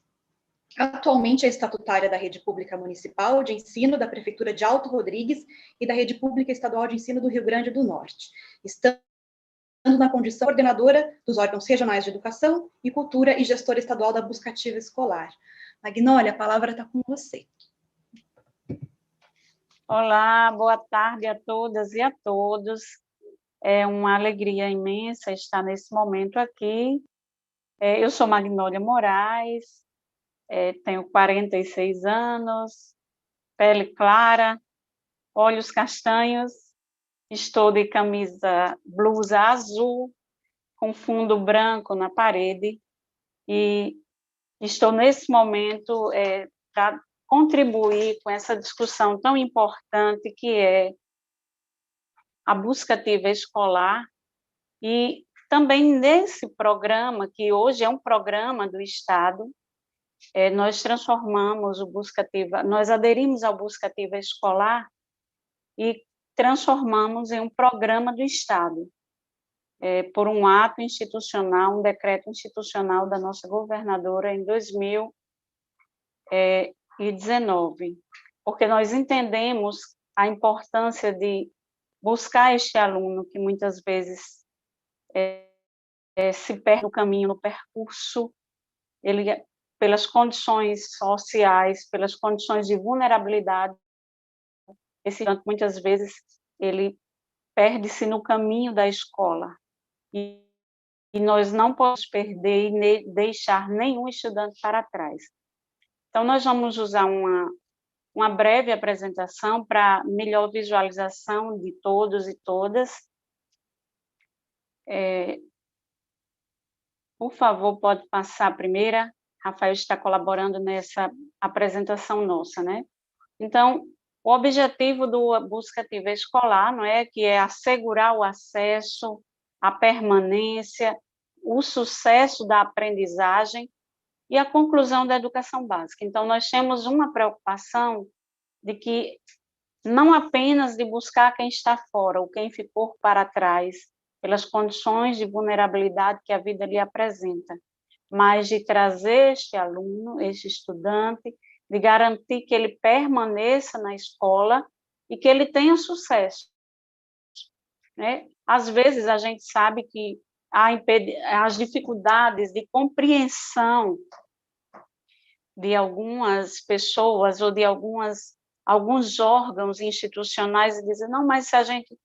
Atualmente é estatutária da Rede Pública Municipal de Ensino da Prefeitura de Alto Rodrigues e da Rede Pública Estadual de Ensino do Rio Grande do Norte, estando na condição coordenadora dos órgãos regionais de educação e cultura e gestora estadual da busca ativa escolar. Magnólia, a palavra está com você. Olá, boa tarde a todas e a todos. É uma alegria imensa estar nesse momento aqui. Eu sou Magnólia Moraes, tenho 46 anos, pele clara, olhos castanhos, estou de camisa blusa azul, com fundo branco na parede, e estou nesse momento para contribuir com essa discussão tão importante que é a busca ativa escolar, e também nesse programa, que hoje é um programa do Estado, nós transformamos o busca ativa, nós aderimos ao busca ativa escolar e transformamos em um programa do Estado, por um ato institucional, um decreto institucional da nossa governadora em 2019, porque nós entendemos a importância de buscar este aluno que muitas vezes se perde no caminho, no percurso, ele, pelas condições sociais, pelas condições de vulnerabilidade, esse tanto muitas vezes ele perde-se no caminho da escola, e nós não podemos perder e deixar nenhum estudante para trás. Então, nós vamos usar uma breve apresentação para melhor visualização de todos e todas. Por favor, pode passar a primeira. Rafael está colaborando nessa apresentação nossa, né? Então, o objetivo do busca ativa escolar, não é, que é assegurar o acesso, a permanência, o sucesso da aprendizagem e a conclusão da educação básica. Então, nós temos uma preocupação de que não apenas de buscar quem está fora ou quem ficou para trás pelas condições de vulnerabilidade que a vida lhe apresenta, mas de trazer este aluno, este estudante, de garantir que ele permaneça na escola e que ele tenha sucesso, né? Às vezes a gente sabe que há as dificuldades de compreensão de algumas pessoas ou de alguns órgãos institucionais e dizem, não, mas se a gente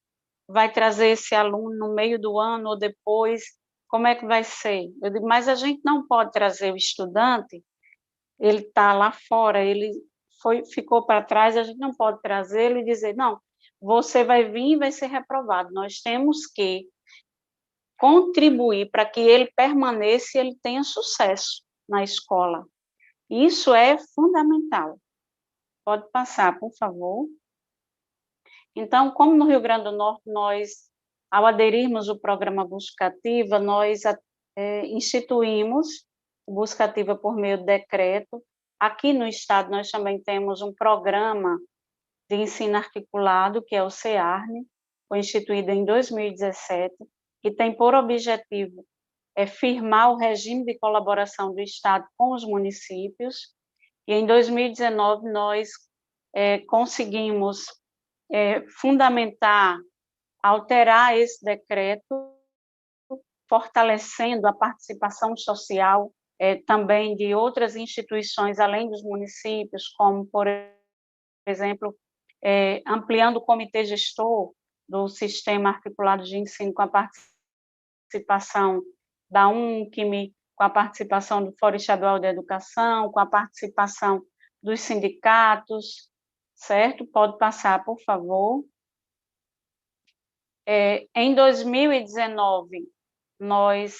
vai trazer esse aluno no meio do ano ou depois, como é que vai ser? Eu digo, mas a gente não pode trazer o estudante, ele está lá fora, ele ficou para trás, a gente não pode trazê-lo e dizer, não, você vai vir e vai ser reprovado. Nós temos que contribuir para que ele permaneça e ele tenha sucesso na escola. Isso é fundamental. Pode passar, por favor. Então, como no Rio Grande do Norte, nós, ao aderirmos ao programa Busca Ativa, nós instituímos o Busca Ativa por meio de decreto. Aqui no Estado, nós também temos um programa de ensino articulado, que é o CEARN, foi instituído em 2017, que tem por objetivo firmar o regime de colaboração do Estado com os municípios, e em 2019 nós conseguimos fundamentar, alterar esse decreto, fortalecendo a participação social também de outras instituições, além dos municípios, como, por exemplo, ampliando o comitê gestor do Sistema Articulado de Ensino com a participação da UNCM, com a participação do Fórum Estadual de Educação, com a participação dos sindicatos, certo? Pode passar, por favor. Em 2019, nós,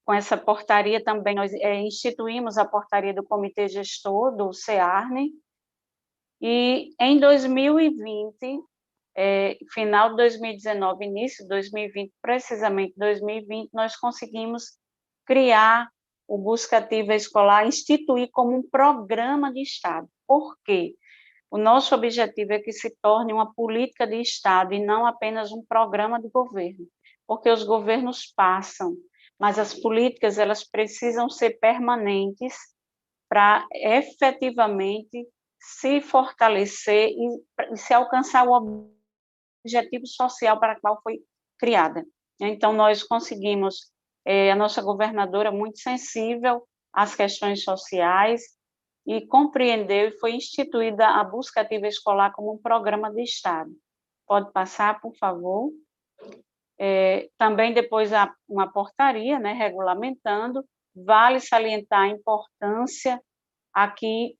com essa portaria também, nós instituímos a portaria do Comitê Gestor do CEARN, e em 2020, final de 2019, início de 2020, precisamente 2020, nós conseguimos criar o Busca Ativa Escolar, instituir como um programa de Estado. Por quê? O nosso objetivo é que se torne uma política de Estado e não apenas um programa de governo, porque os governos passam, mas as políticas elas precisam ser permanentes para efetivamente se fortalecer e se alcançar o objetivo social para o qual foi criada. Então, nós conseguimos, a nossa governadora muito sensível às questões sociais e compreendeu e foi instituída a busca ativa escolar como um programa de Estado. Pode passar, por favor. Também depois há uma portaria, né, regulamentando. Vale salientar a importância aqui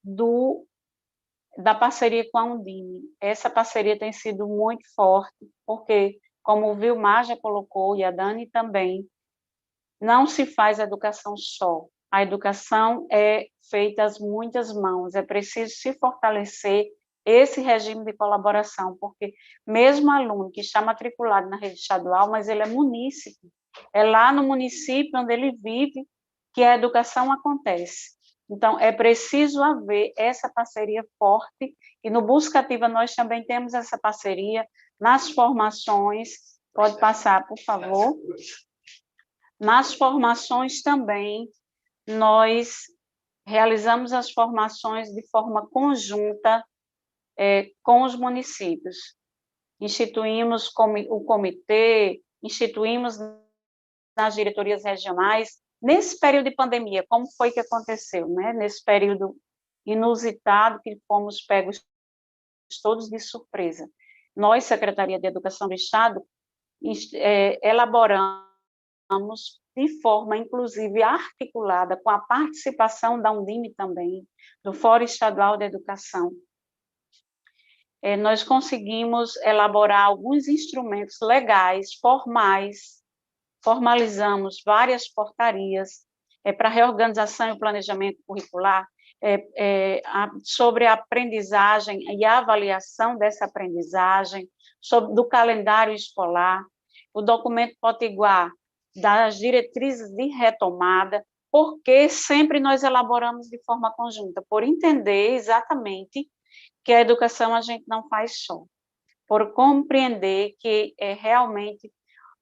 da parceria com a Undime. Essa parceria tem sido muito forte, porque, como o Vilmar já colocou, e a Dani também, não se faz educação só. A educação é feita às muitas mãos, é preciso se fortalecer esse regime de colaboração, porque mesmo aluno que está matriculado na rede estadual, mas ele é munícipe, é lá no município onde ele vive que a educação acontece. Então, é preciso haver essa parceria forte, e no Busca Ativa nós também temos essa parceria nas formações. Pode passar, por favor. Nas formações também, nós realizamos as formações de forma conjunta com os municípios. Instituímos o comitê, instituímos nas diretorias regionais. Nesse período de pandemia, como foi que aconteceu, né? Nesse período inusitado que fomos pegos todos de surpresa. Nós, Secretaria de Educação do Estado, elaboramos de forma, inclusive, articulada, com a participação da Undime também, do Fórum Estadual de Educação. Nós conseguimos elaborar alguns instrumentos legais, formalizamos várias portarias para a reorganização e o planejamento curricular, sobre a aprendizagem e a avaliação dessa aprendizagem, do calendário escolar, o documento potiguar das diretrizes de retomada, porque sempre nós elaboramos de forma conjunta, por entender exatamente que a educação a gente não faz só, por compreender que realmente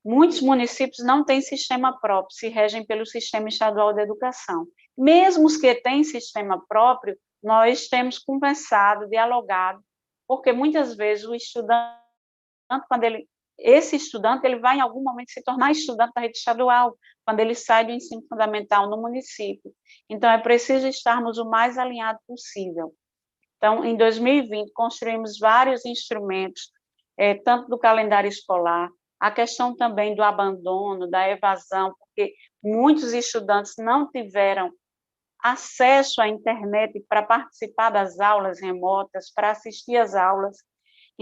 muitos municípios não têm sistema próprio, se regem pelo Sistema Estadual de Educação. Mesmo os que têm sistema próprio, nós temos conversado, dialogado, porque muitas vezes o estudante, esse estudante ele vai em algum momento se tornar estudante da rede estadual, quando ele sai do ensino fundamental no município. Então, é preciso estarmos o mais alinhado possível. Então, em 2020, construímos vários instrumentos, tanto do calendário escolar, a questão também do abandono, da evasão, porque muitos estudantes não tiveram acesso à internet para participar das aulas remotas, para assistir às aulas.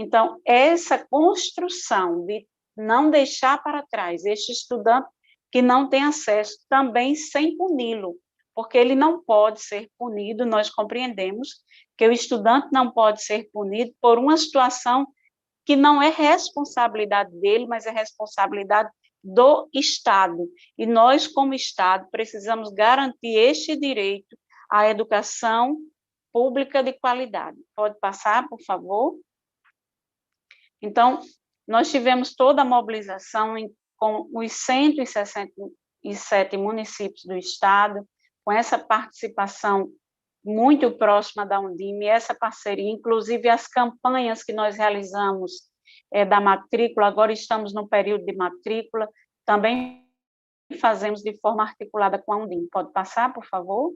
Então, essa construção de não deixar para trás este estudante que não tem acesso, também sem puni-lo, porque ele não pode ser punido, nós compreendemos que o estudante não pode ser punido por uma situação que não é responsabilidade dele, mas é responsabilidade do Estado. E nós, como Estado, precisamos garantir este direito à educação pública de qualidade. Pode passar, por favor? Então, nós tivemos toda a mobilização com os 167 municípios do Estado, com essa participação muito próxima da Undime, essa parceria, inclusive as campanhas que nós realizamos da matrícula, agora estamos no período de matrícula, também fazemos de forma articulada com a Undime. Pode passar, por favor?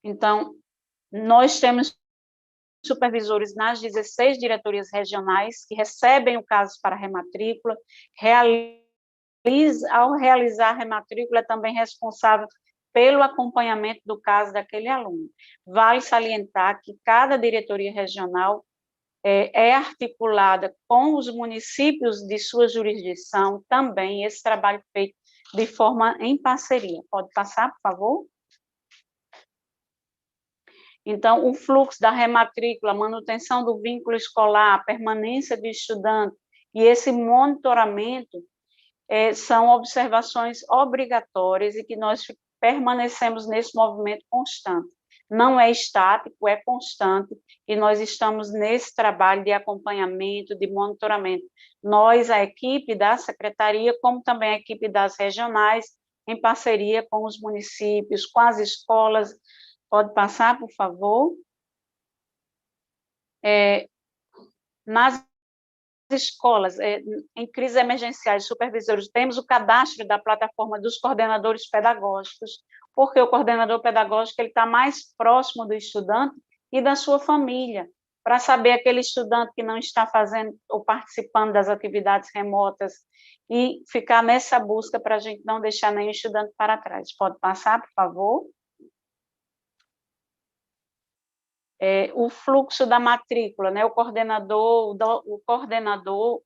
Então, nós temos supervisores nas 16 diretorias regionais que recebem o caso para rematrícula, ao realizar a rematrícula, é também responsável pelo acompanhamento do caso daquele aluno. Vale salientar que cada diretoria regional é articulada com os municípios de sua jurisdição, também esse trabalho feito de forma em parceria. Pode passar, por favor? Então, o fluxo da rematrícula, manutenção do vínculo escolar, permanência do estudante e esse monitoramento são observações obrigatórias e que nós permanecemos nesse movimento constante. Não é estático, é constante, e nós estamos nesse trabalho de acompanhamento, de monitoramento. Nós, a equipe da secretaria, como também a equipe das regionais, em parceria com os municípios, com as escolas. Pode passar, por favor. Nas escolas, em crises emergenciais, supervisores, temos o cadastro da plataforma dos coordenadores pedagógicos, porque o coordenador pedagógico ele está mais próximo do estudante e da sua família, para saber aquele estudante que não está fazendo ou participando das atividades remotas e ficar nessa busca para a gente não deixar nenhum estudante para trás. Pode passar, por favor? O fluxo da matrícula, né? O coordenador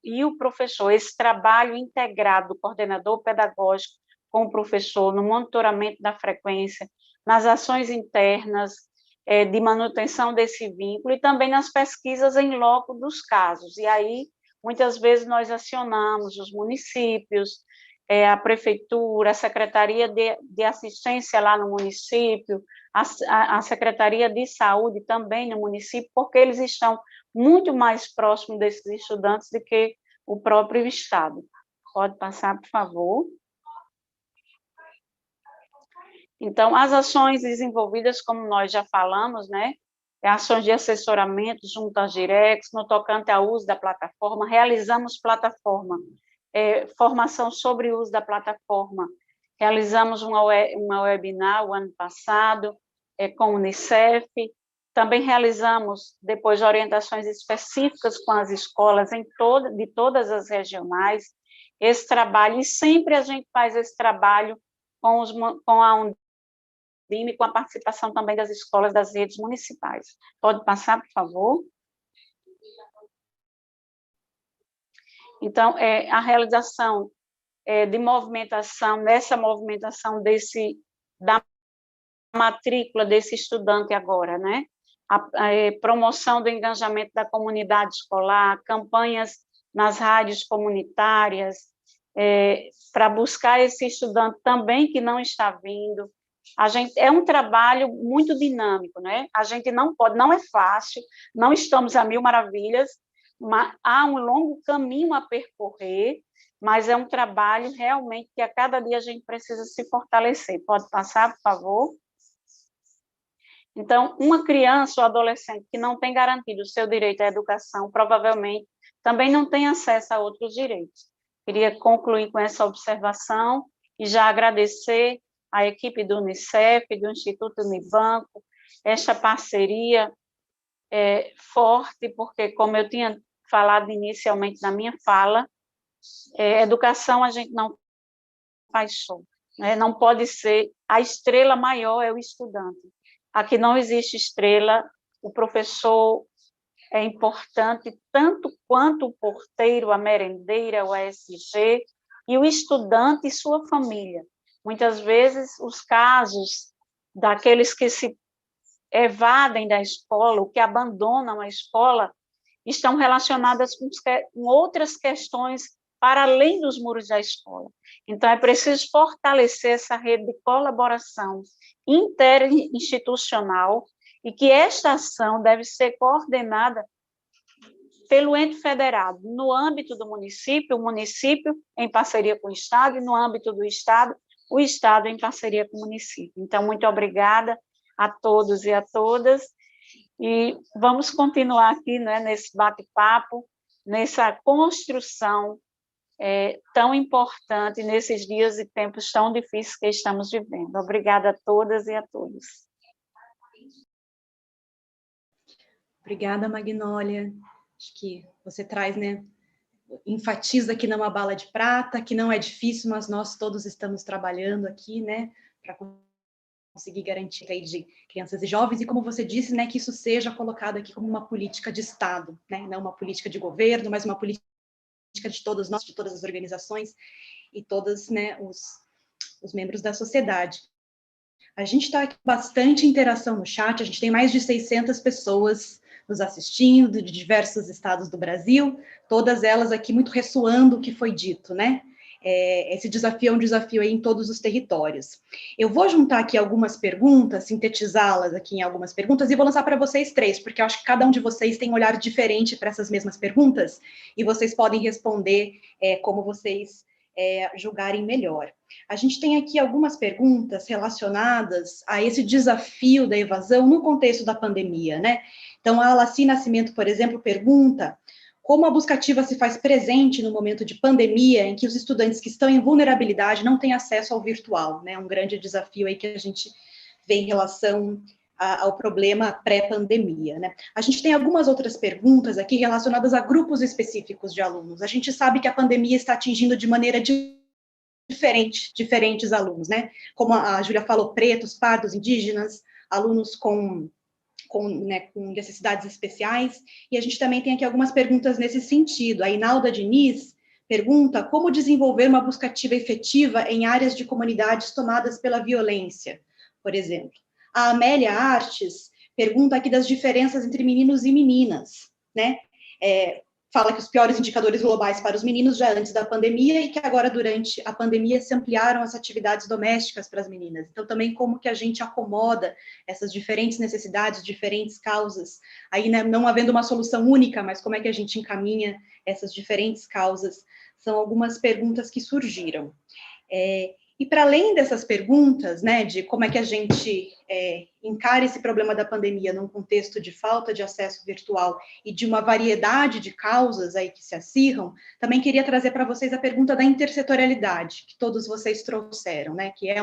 e o professor, esse trabalho integrado do coordenador pedagógico com o professor no monitoramento da frequência, nas ações internas, de manutenção desse vínculo e também nas pesquisas em loco dos casos. E aí, muitas vezes, nós acionamos os municípios, a prefeitura, a Secretaria de Assistência lá no município, a Secretaria de Saúde também no município, porque eles estão muito mais próximos desses estudantes do que o próprio Estado. Pode passar, por favor. Então, as ações desenvolvidas, como nós já falamos, né, ações de assessoramento junto às Direx, no tocante ao uso da plataforma, realizamos formação sobre o uso da plataforma, realizamos uma webinar o ano passado, com o Unicef, também realizamos, depois, orientações específicas com as escolas de todas as regionais, esse trabalho, e sempre a gente faz esse trabalho com a Undime, com a participação também das escolas das redes municipais. Pode passar, por favor? Então, a realização de movimentação, nessa movimentação da matrícula desse estudante agora, né? A promoção do engajamento da comunidade escolar, campanhas nas rádios comunitárias, para buscar esse estudante também que não está vindo. É um trabalho muito dinâmico, né? A gente não é fácil, não estamos a mil maravilhas, mas há um longo caminho a percorrer, mas é um trabalho realmente que a cada dia a gente precisa se fortalecer. Pode passar, por favor? Então, uma criança ou adolescente que não tem garantido o seu direito à educação, provavelmente também não tem acesso a outros direitos. Queria concluir com essa observação e já agradecer à equipe do Unicef, do Instituto Unibanco, esta parceria forte, porque, como eu tinha falado inicialmente na minha fala, educação a gente não faz show, né? Não pode ser, a estrela maior é o estudante. Aqui não existe estrela, o professor é importante tanto quanto o porteiro, a merendeira, o ASG, e o estudante e sua família. Muitas vezes, os casos daqueles que se evadem da escola, ou que abandonam a escola, estão relacionadas com outras questões para além dos muros da escola. Então, é preciso fortalecer essa rede de colaboração interinstitucional e que esta ação deve ser coordenada pelo ente federado, no âmbito do município, o município em parceria com o Estado, e no âmbito do Estado, o Estado em parceria com o município. Então, muito obrigada a todos e a todas, e vamos continuar aqui, né, nesse bate-papo, nessa construção tão importante nesses dias e tempos tão difíceis que estamos vivendo. Obrigada a todas e a todos. Obrigada, Magnólia. Acho que você traz, né, enfatiza que não é uma bala de prata, que não é difícil, mas nós todos estamos trabalhando aqui, né, para conseguir garantir aí de crianças e jovens, e como você disse, né, que isso seja colocado aqui como uma política de Estado, né, não uma política de governo, mas uma política de todos nós, de todas as organizações e todos, né, os membros da sociedade. A gente está aqui com bastante interação no chat, a gente tem mais de 600 pessoas nos assistindo, de diversos estados do Brasil, todas elas aqui muito ressoando o que foi dito, né? Esse desafio é um desafio aí em todos os territórios. Eu vou juntar aqui algumas perguntas, sintetizá-las aqui em algumas perguntas, e vou lançar para vocês três, porque eu acho que cada um de vocês tem um olhar diferente para essas mesmas perguntas, e vocês podem responder como vocês julgarem melhor. A gente tem aqui algumas perguntas relacionadas a esse desafio da evasão no contexto da pandemia, né? Então, a Alaci Nascimento, por exemplo, pergunta como a busca ativa se faz presente no momento de pandemia, em que os estudantes que estão em vulnerabilidade não têm acesso ao virtual, né? Um grande desafio aí que a gente vê em relação ao problema pré-pandemia, né? A gente tem algumas outras perguntas aqui relacionadas a grupos específicos de alunos. A gente sabe que a pandemia está atingindo de maneira diferentes alunos, né? Como a Júlia falou, pretos, pardos, indígenas, alunos com necessidades especiais, e a gente também tem aqui algumas perguntas nesse sentido. A Inalda Diniz pergunta como desenvolver uma busca ativa efetiva em áreas de comunidades tomadas pela violência, por exemplo. A Amélia Artes pergunta aqui das diferenças entre meninos e meninas, né? Fala que os piores indicadores globais para os meninos já antes da pandemia e que agora, durante a pandemia, se ampliaram as atividades domésticas para as meninas. Então, também como que a gente acomoda essas diferentes necessidades, diferentes causas, aí, né, não havendo uma solução única, mas como é que a gente encaminha essas diferentes causas, são algumas perguntas que surgiram. E para além dessas perguntas, né, de como é que a gente encara esse problema da pandemia num contexto de falta de acesso virtual e de uma variedade de causas aí que se acirram, também queria trazer para vocês a pergunta da intersetorialidade, que todos vocês trouxeram, né, que é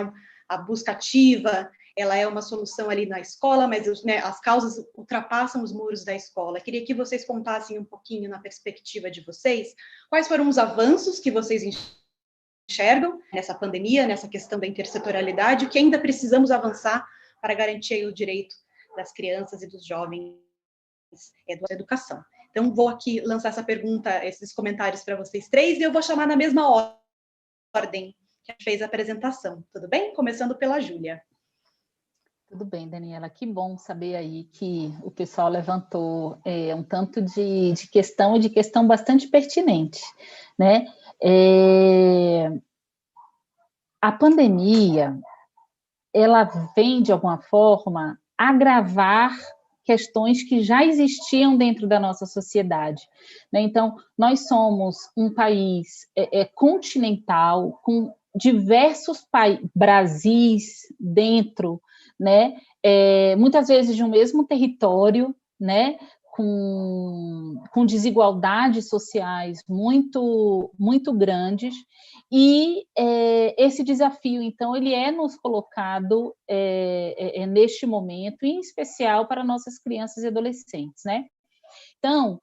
a busca ativa, ela é uma solução ali na escola, mas, né, as causas ultrapassam os muros da escola. Queria que vocês contassem um pouquinho, na perspectiva de vocês, quais foram os avanços que vocês enxergam nessa pandemia, nessa questão da intersetorialidade, o que ainda precisamos avançar para garantir o direito das crianças e dos jovens da educação. Então, vou aqui lançar essa pergunta, esses comentários para vocês três, e eu vou chamar na mesma ordem que a gente fez a apresentação. Tudo bem? Começando pela Júlia. Tudo bem, Daniela, que bom saber aí que o pessoal levantou um tanto de questão bastante pertinente, né? A pandemia, ela vem, de alguma forma, agravar questões que já existiam dentro da nossa sociedade, né? Então, nós somos um país continental, com diversos Brasis dentro, né? Muitas vezes de um mesmo território, né? Com desigualdades sociais muito, muito grandes, e esse desafio, então, ele nos colocado neste momento, em especial para nossas crianças e adolescentes, né? Então,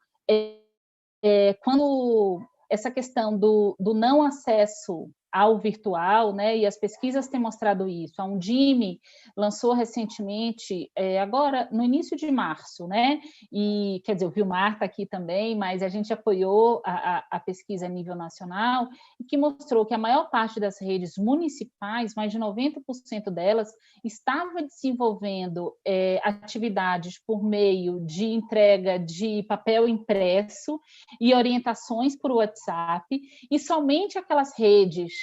quando essa questão do não acesso ao virtual, né, e as pesquisas têm mostrado isso. A Undime lançou recentemente, agora no início de março, né, e quer dizer, o Vilmar está aqui também, mas a gente apoiou a pesquisa a nível nacional, e que mostrou que a maior parte das redes municipais, mais de 90% delas, estava desenvolvendo atividades por meio de entrega de papel impresso e orientações por WhatsApp, e somente aquelas redes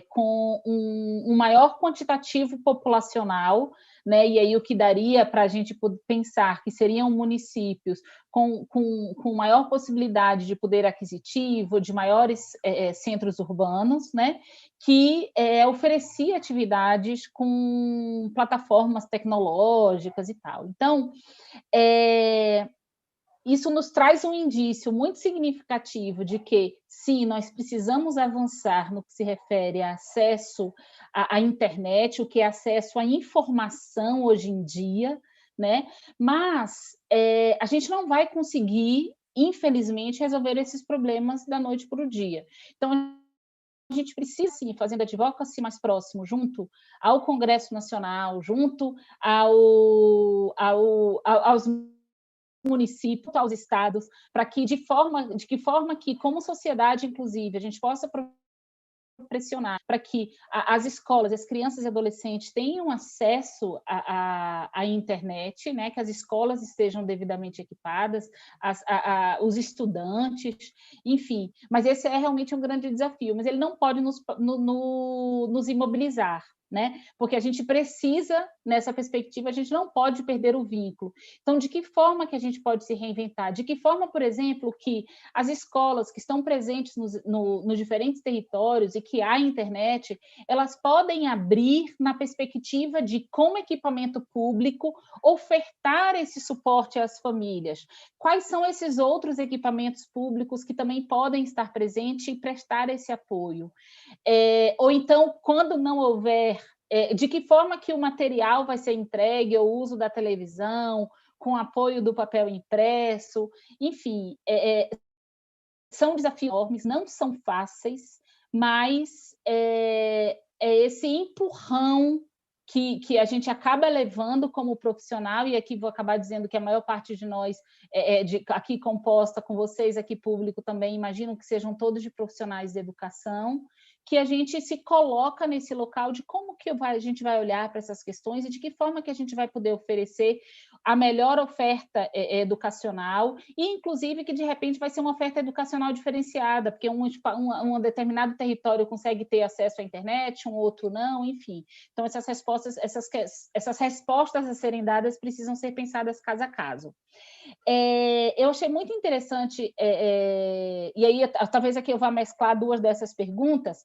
com um maior quantitativo populacional, né? E aí o que daria para a gente pensar que seriam municípios com maior possibilidade de poder aquisitivo, de maiores centros urbanos, né? Que oferecia atividades com plataformas tecnológicas e tal. Então, isso nos traz um indício muito significativo de que, sim, nós precisamos avançar no que se refere a acesso à internet, o que é acesso à informação hoje em dia, né? Mas a gente não vai conseguir, infelizmente, resolver esses problemas da noite para o dia. Então, a gente precisa, sim, fazendo advocacy mais próximo, junto ao Congresso Nacional, junto aos municípios, aos estados, para que de que forma que, como sociedade, inclusive, a gente possa pressionar para que as escolas, as crianças e adolescentes tenham acesso à internet, né? Que as escolas estejam devidamente equipadas, os estudantes, enfim. Mas esse é realmente um grande desafio, mas ele não pode nos imobilizar, né? Porque a gente precisa, nessa perspectiva, a gente não pode perder o vínculo. Então, de que forma que a gente pode se reinventar? De que forma, por exemplo, que as escolas que estão presentes nos diferentes territórios e que há internet, elas podem abrir na perspectiva de, como equipamento público, ofertar esse suporte às famílias? Quais são esses outros equipamentos públicos que também podem estar presentes e prestar esse apoio? Ou então, quando não houver, de que forma que o material vai ser entregue, o uso da televisão, com apoio do papel impresso, enfim, são desafios enormes, não são fáceis, mas é esse empurrão que a gente acaba levando como profissional, e aqui vou acabar dizendo que a maior parte de nós, aqui composta com vocês, aqui público também, imagino que sejam todos de profissionais de educação, que a gente se coloca nesse local de como que a gente vai olhar para essas questões e de que forma que a gente vai poder oferecer a melhor oferta educacional, e inclusive que de repente vai ser uma oferta educacional diferenciada, porque um determinado território consegue ter acesso à internet, um outro não, enfim. Então, essas respostas a serem dadas precisam ser pensadas caso a caso. Eu achei muito interessante, e aí talvez aqui eu vá mesclar duas dessas perguntas,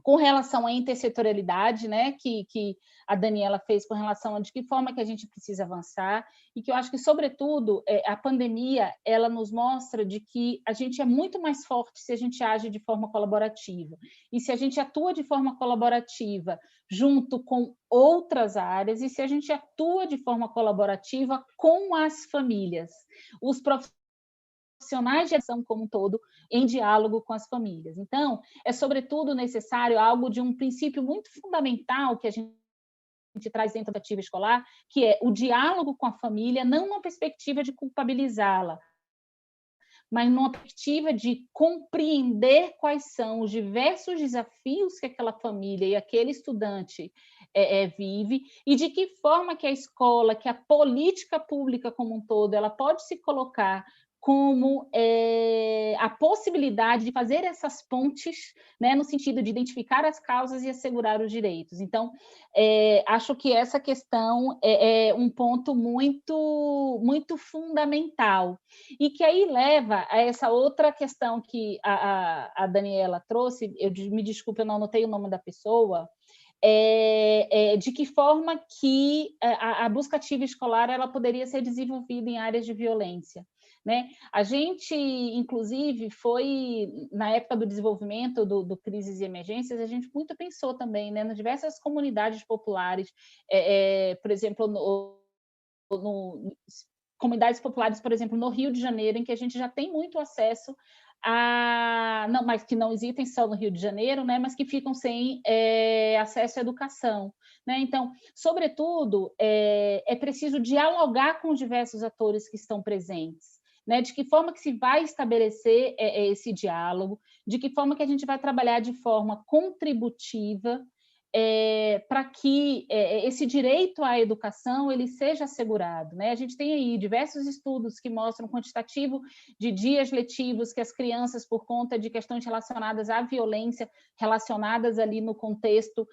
com relação à intersetorialidade, né, que a Daniela fez com relação a de que forma que a gente precisa avançar, e que eu acho que, sobretudo, a pandemia, ela nos mostra de que a gente é muito mais forte se a gente age de forma colaborativa, e se a gente atua de forma colaborativa junto com outras áreas, e se a gente atua de forma colaborativa com as famílias, os profissionais de ação como um todo, em diálogo com as famílias. Então, é sobretudo necessário algo de um princípio muito fundamental que a gente traz dentro da ativa escolar, que é o diálogo com a família, não numa perspectiva de culpabilizá-la, mas numa perspectiva de compreender quais são os diversos desafios que aquela família e aquele estudante vive, e de que forma que a escola, que a política pública como um todo, ela pode se colocar como a possibilidade de fazer essas pontes, né, no sentido de identificar as causas e assegurar os direitos. Então, acho que essa questão é um ponto muito, muito fundamental, e que aí leva a essa outra questão que a Daniela trouxe. Me desculpe, eu não anotei o nome da pessoa, de que forma que a busca ativa escolar ela poderia ser desenvolvida em áreas de violência, né? A gente, inclusive, foi, na época do desenvolvimento do Crises e Emergências, a gente muito pensou também, né, nas diversas comunidades populares, por exemplo, comunidades populares, por exemplo, no Rio de Janeiro, em que a gente já tem muito acesso não, mas que não existem só no Rio de Janeiro, né, mas que ficam sem acesso à educação, né? Então, sobretudo, é preciso dialogar com os diversos atores que estão presentes, né? De que forma que se vai estabelecer esse diálogo, de que forma que a gente vai trabalhar de forma contributiva, para que esse direito à educação ele seja assegurado, né? A gente tem aí diversos estudos que mostram quantitativo de dias letivos que as crianças, por conta de questões relacionadas à violência, relacionadas ali no contexto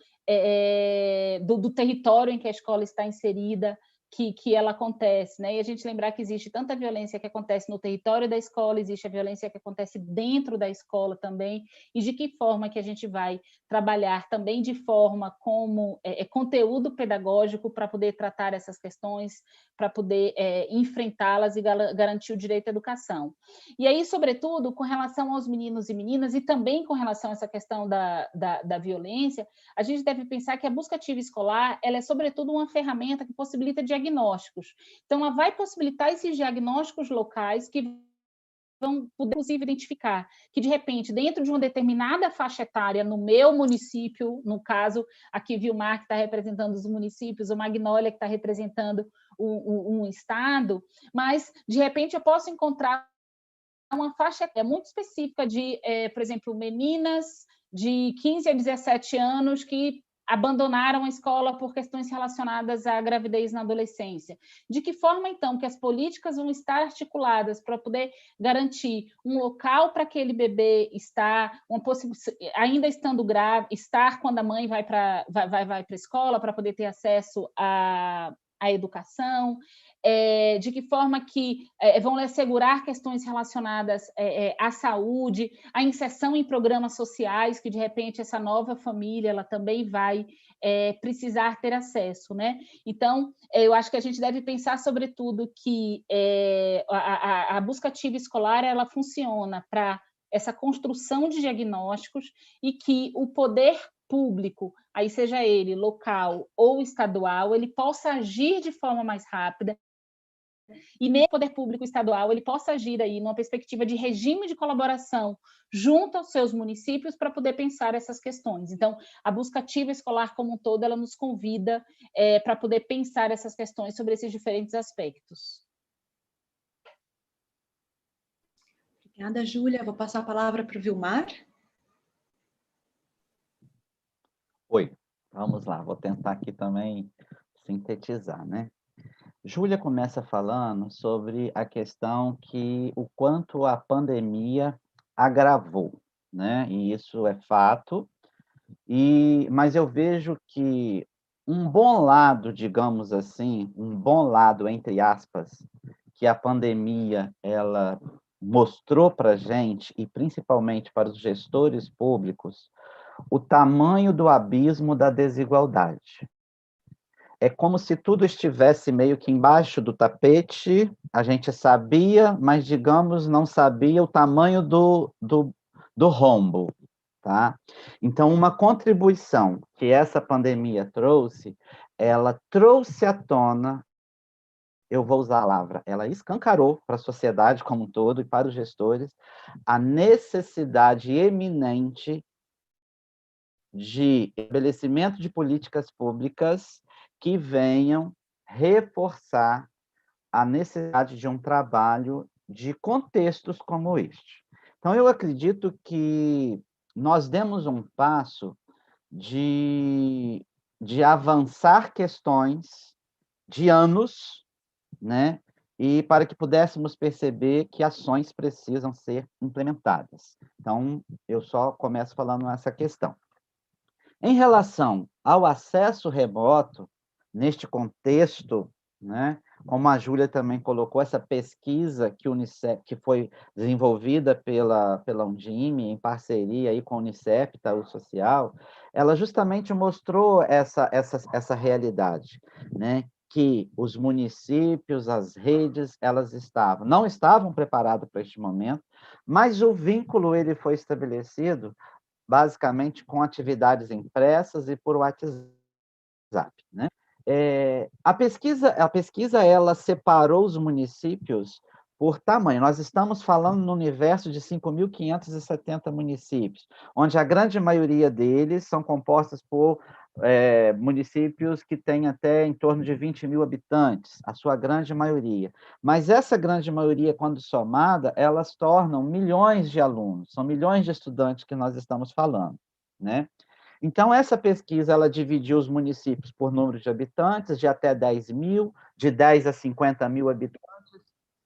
do território em que a escola está inserida, que ela acontece, né? E a gente lembrar que existe tanta violência que acontece no território da escola, existe a violência que acontece dentro da escola também, e de que forma que a gente vai trabalhar também de forma como conteúdo pedagógico para poder tratar essas questões, para poder enfrentá-las e garantir o direito à educação. E aí, sobretudo, com relação aos meninos e meninas, e também com relação a essa questão da violência, a gente deve pensar que a busca ativa escolar ela é, sobretudo, uma ferramenta que possibilita diagnósticos. Então, ela vai possibilitar esses diagnósticos locais que vão poder, inclusive, identificar que, de repente, dentro de uma determinada faixa etária, no meu município, no caso, aqui Vilmar, que está representando os municípios, o Magnólia, que está representando um estado, mas, de repente, eu posso encontrar uma faixa etária muito específica de, por exemplo, meninas de 15 a 17 anos que abandonaram a escola por questões relacionadas à gravidez na adolescência. De que forma, então, que as políticas vão estar articuladas para poder garantir um local para aquele bebê estar, ainda estando grávida, estar quando a mãe vai para a escola para poder ter acesso à educação, de que forma que vão assegurar questões relacionadas à saúde, à inserção em programas sociais, que de repente essa nova família ela também vai precisar ter acesso, né? Então, eu acho que a gente deve pensar, sobretudo, que a busca ativa escolar ela funciona para essa construção de diagnósticos e que o poder público, aí seja ele local ou estadual, ele possa agir de forma mais rápida e mesmo o poder público estadual ele possa agir aí numa perspectiva de regime de colaboração junto aos seus municípios para poder pensar essas questões. Então, a busca ativa escolar como um todo, ela nos convida para poder pensar essas questões sobre esses diferentes aspectos. Obrigada, Júlia. Vou passar a palavra para o Vilmar. Oi, vamos lá, vou tentar aqui também sintetizar, né? Júlia começa falando sobre a questão que o quanto a pandemia agravou, né? E isso é fato, mas eu vejo que um bom lado, digamos assim, um bom lado, entre aspas, que a pandemia ela mostrou para a gente, e principalmente para os gestores públicos, o tamanho do abismo da desigualdade. É como se tudo estivesse meio que embaixo do tapete, a gente sabia, mas, digamos, não sabia o tamanho do rombo, tá? Então, uma contribuição que essa pandemia trouxe, ela trouxe à tona, eu vou usar a palavra, ela escancarou para a sociedade como um todo e para os gestores a necessidade eminente de estabelecimento de políticas públicas que venham reforçar a necessidade de um trabalho de contextos como este. Então, eu acredito que nós demos um passo de avançar questões de anos, né? E para que pudéssemos perceber que ações precisam ser implementadas. Então, eu só começo falando essa questão. Em relação ao acesso remoto, neste contexto, né, como a Júlia também colocou, essa pesquisa que foi desenvolvida pela Undime, em parceria aí com a Unicef, Itaú Social, ela justamente mostrou essa realidade, né, que os municípios, as redes, elas não estavam preparados para este momento, mas o vínculo ele foi estabelecido basicamente com atividades impressas e por WhatsApp, né? A pesquisa ela separou os municípios por tamanho. Nós estamos falando no universo de 5.570 municípios, onde a grande maioria deles são compostos por municípios que têm até em torno de 20.000 habitantes, a sua grande maioria. Mas essa grande maioria, quando somada, elas tornam milhões de alunos, são milhões de estudantes que nós estamos falando, né? Então, essa pesquisa, ela dividiu os municípios por número de habitantes, de até 10.000, de 10 a 50.000 habitantes,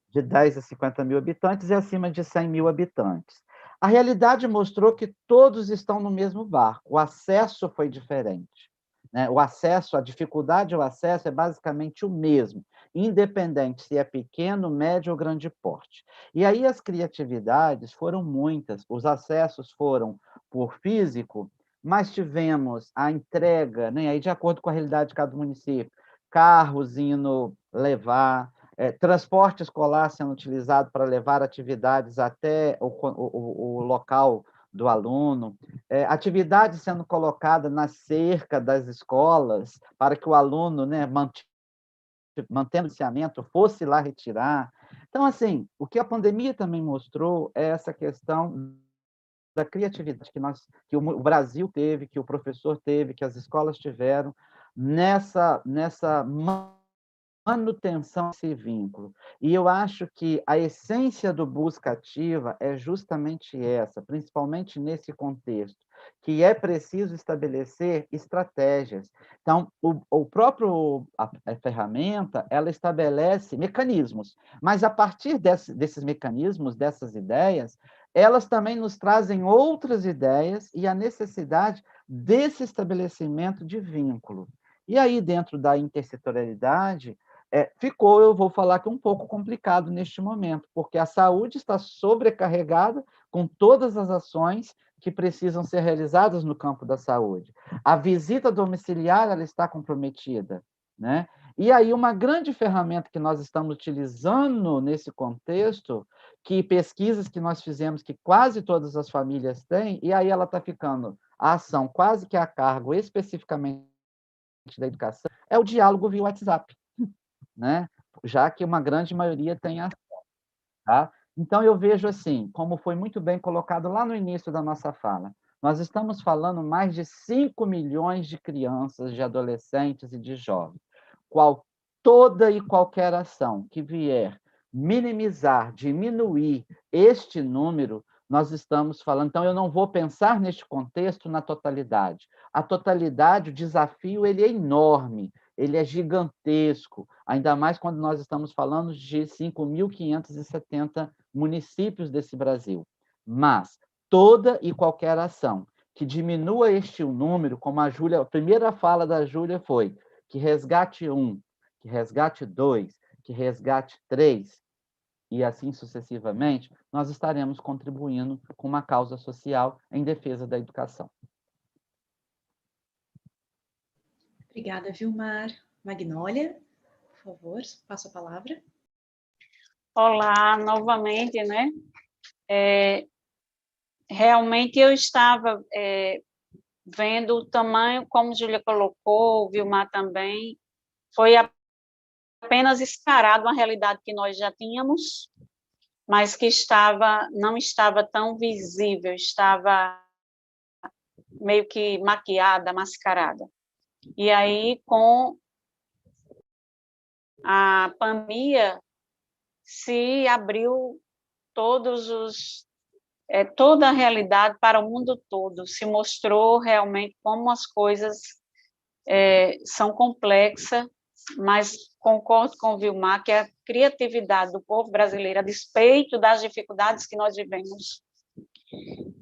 de 10 a 50.000 habitantes e acima de 100.000 habitantes. A realidade mostrou que todos estão no mesmo barco, o acesso foi diferente, né? O acesso, a dificuldade ao acesso é basicamente o mesmo, independente se é pequeno, médio ou grande porte. E aí as criatividades foram muitas, os acessos foram por físico, mas tivemos a entrega, né, aí de acordo com a realidade de cada município, carros indo levar, transporte escolar sendo utilizado para levar atividades até o local do aluno, atividades sendo colocadas na cerca das escolas para que o aluno, né, mantendo o distanciamento, fosse lá retirar. Então, assim, o que a pandemia também mostrou é essa questão da criatividade que o Brasil teve, que o professor teve, que as escolas tiveram, nessa manutenção desse vínculo. E eu acho que a essência do busca ativa é justamente essa, principalmente nesse contexto, que é preciso estabelecer estratégias. Então, a ferramenta, ela estabelece mecanismos, mas a partir desses mecanismos, dessas ideias, elas também nos trazem outras ideias e a necessidade desse estabelecimento de vínculo. E aí, dentro da intersetorialidade, eu vou falar que um pouco complicado neste momento, porque a saúde está sobrecarregada com todas as ações que precisam ser realizadas no campo da saúde. A visita domiciliar, ela está comprometida, né? E aí uma grande ferramenta que nós estamos utilizando nesse contexto, que pesquisas que nós fizemos que quase todas as famílias têm, e aí ela está ficando a ação quase que a cargo especificamente da educação, é o diálogo via WhatsApp, né? Já que uma grande maioria tem acesso, tá? Então, eu vejo assim, como foi muito bem colocado lá no início da nossa fala, nós estamos falando mais de 5 milhões de crianças, de adolescentes e de jovens. Toda e qualquer ação que vier minimizar, diminuir este número, nós estamos falando. Então, eu não vou pensar neste contexto na totalidade. A totalidade, o desafio, ele é enorme, ele é gigantesco, ainda mais quando nós estamos falando de 5.570 municípios desse Brasil. Mas toda e qualquer ação que diminua este número, como a primeira fala da Júlia foi, que resgate 1, que resgate 2, que resgate 3, e assim sucessivamente, nós estaremos contribuindo com uma causa social em defesa da educação. Obrigada, Vilmar. Magnólia, por favor, passo a palavra. Olá, novamente, né? Realmente eu estava vendo o tamanho, como Júlia colocou, o Vilmar também, foi apenas escarado uma realidade que nós já tínhamos, mas que não estava tão visível, estava meio que maquiada, mascarada. E aí, com a pandemia, se abriu toda a realidade para o mundo todo, se mostrou realmente como as coisas são complexas, mas concordo com o Vilmar que a criatividade do povo brasileiro, a despeito das dificuldades que nós vivemos,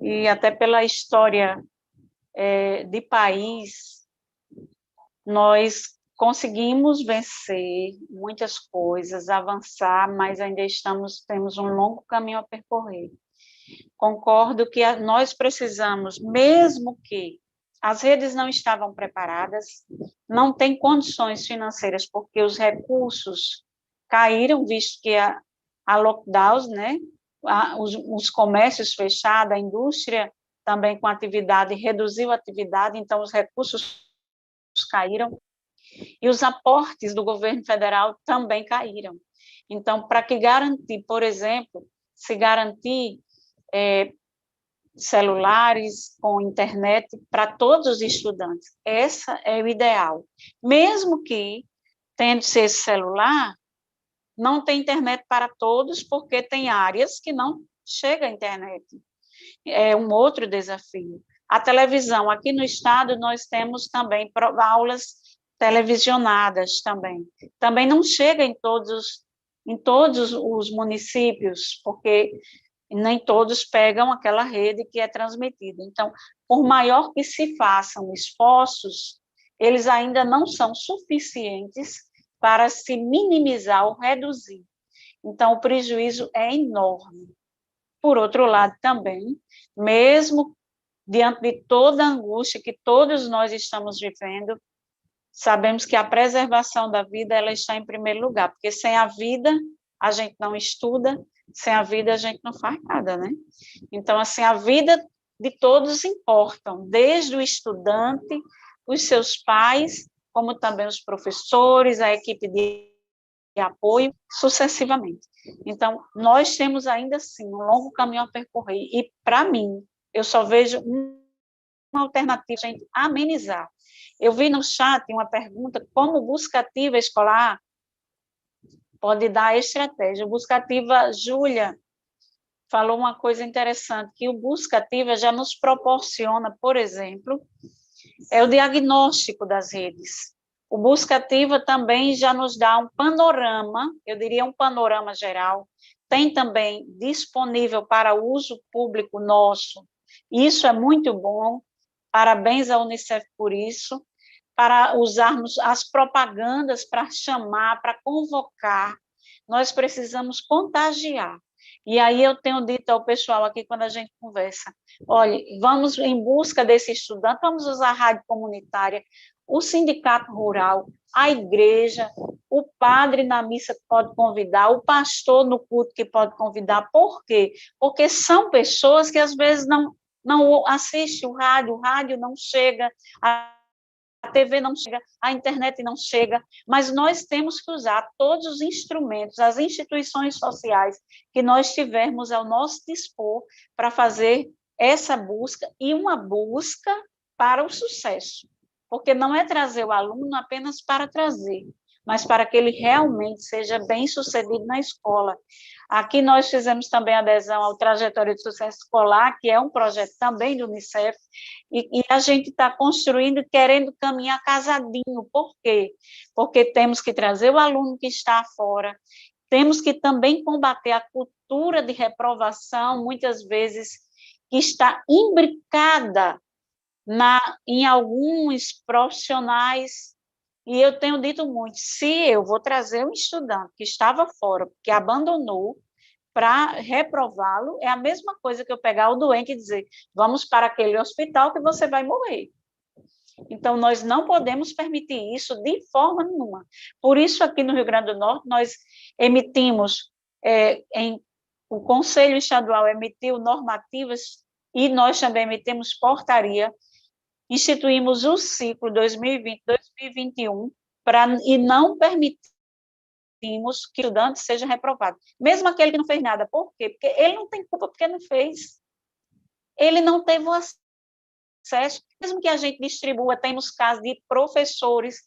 e até pela história de país, nós conseguimos vencer muitas coisas, avançar, mas ainda temos um longo caminho a percorrer. Concordo que nós precisamos, mesmo que as redes não estavam preparadas, não tem condições financeiras, porque os recursos caíram, visto que a lockdowns, né? Os comércios fechados, a indústria também com atividade, reduziu a atividade, então os recursos caíram, e os aportes do governo federal também caíram. Então, para que garantir, por exemplo, se garantir celulares com internet para todos os estudantes, essa é o ideal. Mesmo que, tendo-se esse celular, não tem internet para todos, porque tem áreas que não chega a internet. É um outro desafio. A televisão, aqui no estado, nós temos também aulas televisionadas também. Também não chega em todos os municípios, porque nem todos pegam aquela rede que é transmitida. Então, por maior que se façam esforços, eles ainda não são suficientes para se minimizar ou reduzir. Então, o prejuízo é enorme. Por outro lado, também, mesmo diante de toda a angústia que todos nós estamos vivendo, sabemos que a preservação da vida ela está em primeiro lugar, porque sem a vida a gente não estuda, sem a vida a gente não faz nada, né? Então, assim, a vida de todos importa, desde o estudante, os seus pais, como também os professores, a equipe de apoio, sucessivamente. Então, nós temos ainda, assim, um longo caminho a percorrer, e, para mim, eu só vejo uma alternativa, a gente amenizar. Eu vi no chat uma pergunta, como buscativa escolar pode dar estratégia. Buscativa, Júlia, falou uma coisa interessante, que o Busca Ativa já nos proporciona, por exemplo, o diagnóstico das redes. O Busca Ativa também já nos dá um panorama, eu diria um panorama geral, tem também disponível para uso público nosso, isso é muito bom, parabéns à Unicef por isso, para usarmos as propagandas para chamar, para convocar, nós precisamos contagiar. E aí eu tenho dito ao pessoal aqui, quando a gente conversa, olha, vamos em busca desse estudante, vamos usar a rádio comunitária, o sindicato rural, a igreja, o padre na missa que pode convidar, o pastor no culto que pode convidar. Por quê? Porque são pessoas que às vezes não assistem o rádio não chega, a TV não chega, a internet não chega, mas nós temos que usar todos os instrumentos, as instituições sociais que nós tivermos ao nosso dispor para fazer essa busca, e uma busca para o sucesso, porque não é trazer o aluno apenas para trazer, mas para que ele realmente seja bem-sucedido na escola. Aqui nós fizemos também adesão ao Trajetória de Sucesso Escolar, que é um projeto também do Unicef, e a gente está construindo, querendo caminhar casadinho. Por quê? Porque temos que trazer o aluno que está fora, temos que também combater a cultura de reprovação, muitas vezes, que está imbricada em alguns profissionais. E eu tenho dito muito, se eu vou trazer um estudante que estava fora, que abandonou, para reprová-lo, é a mesma coisa que eu pegar o doente e dizer, vamos para aquele hospital que você vai morrer. Então, nós não podemos permitir isso de forma nenhuma. Por isso, aqui no Rio Grande do Norte, nós emitimos, o Conselho Estadual emitiu normativas e nós também emitimos portaria, instituímos o ciclo 2020-2021 e não permitimos que o estudante seja reprovado. Mesmo aquele que não fez nada. Por quê? Porque ele não tem culpa porque não fez. Ele não teve o acesso. Mesmo que a gente distribua, temos casos de professores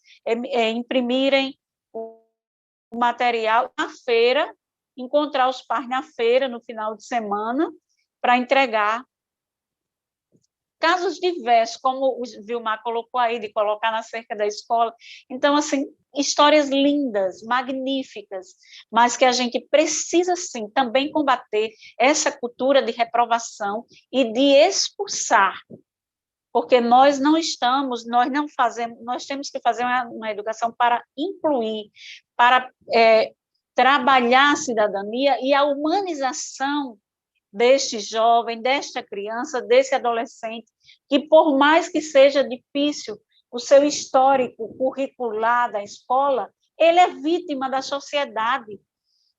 imprimirem o material na feira, encontrar os pais na feira, no final de semana, para entregar. Casos diversos, como o Vilmar colocou aí, de colocar na cerca da escola. Então, assim, histórias lindas, magníficas, mas que a gente precisa, sim, também combater essa cultura de reprovação e de expulsar, porque nós temos que fazer uma educação para incluir, para trabalhar a cidadania e a humanização deste jovem, desta criança, desse adolescente, que por mais que seja difícil o seu histórico curricular da escola, ele é vítima da sociedade,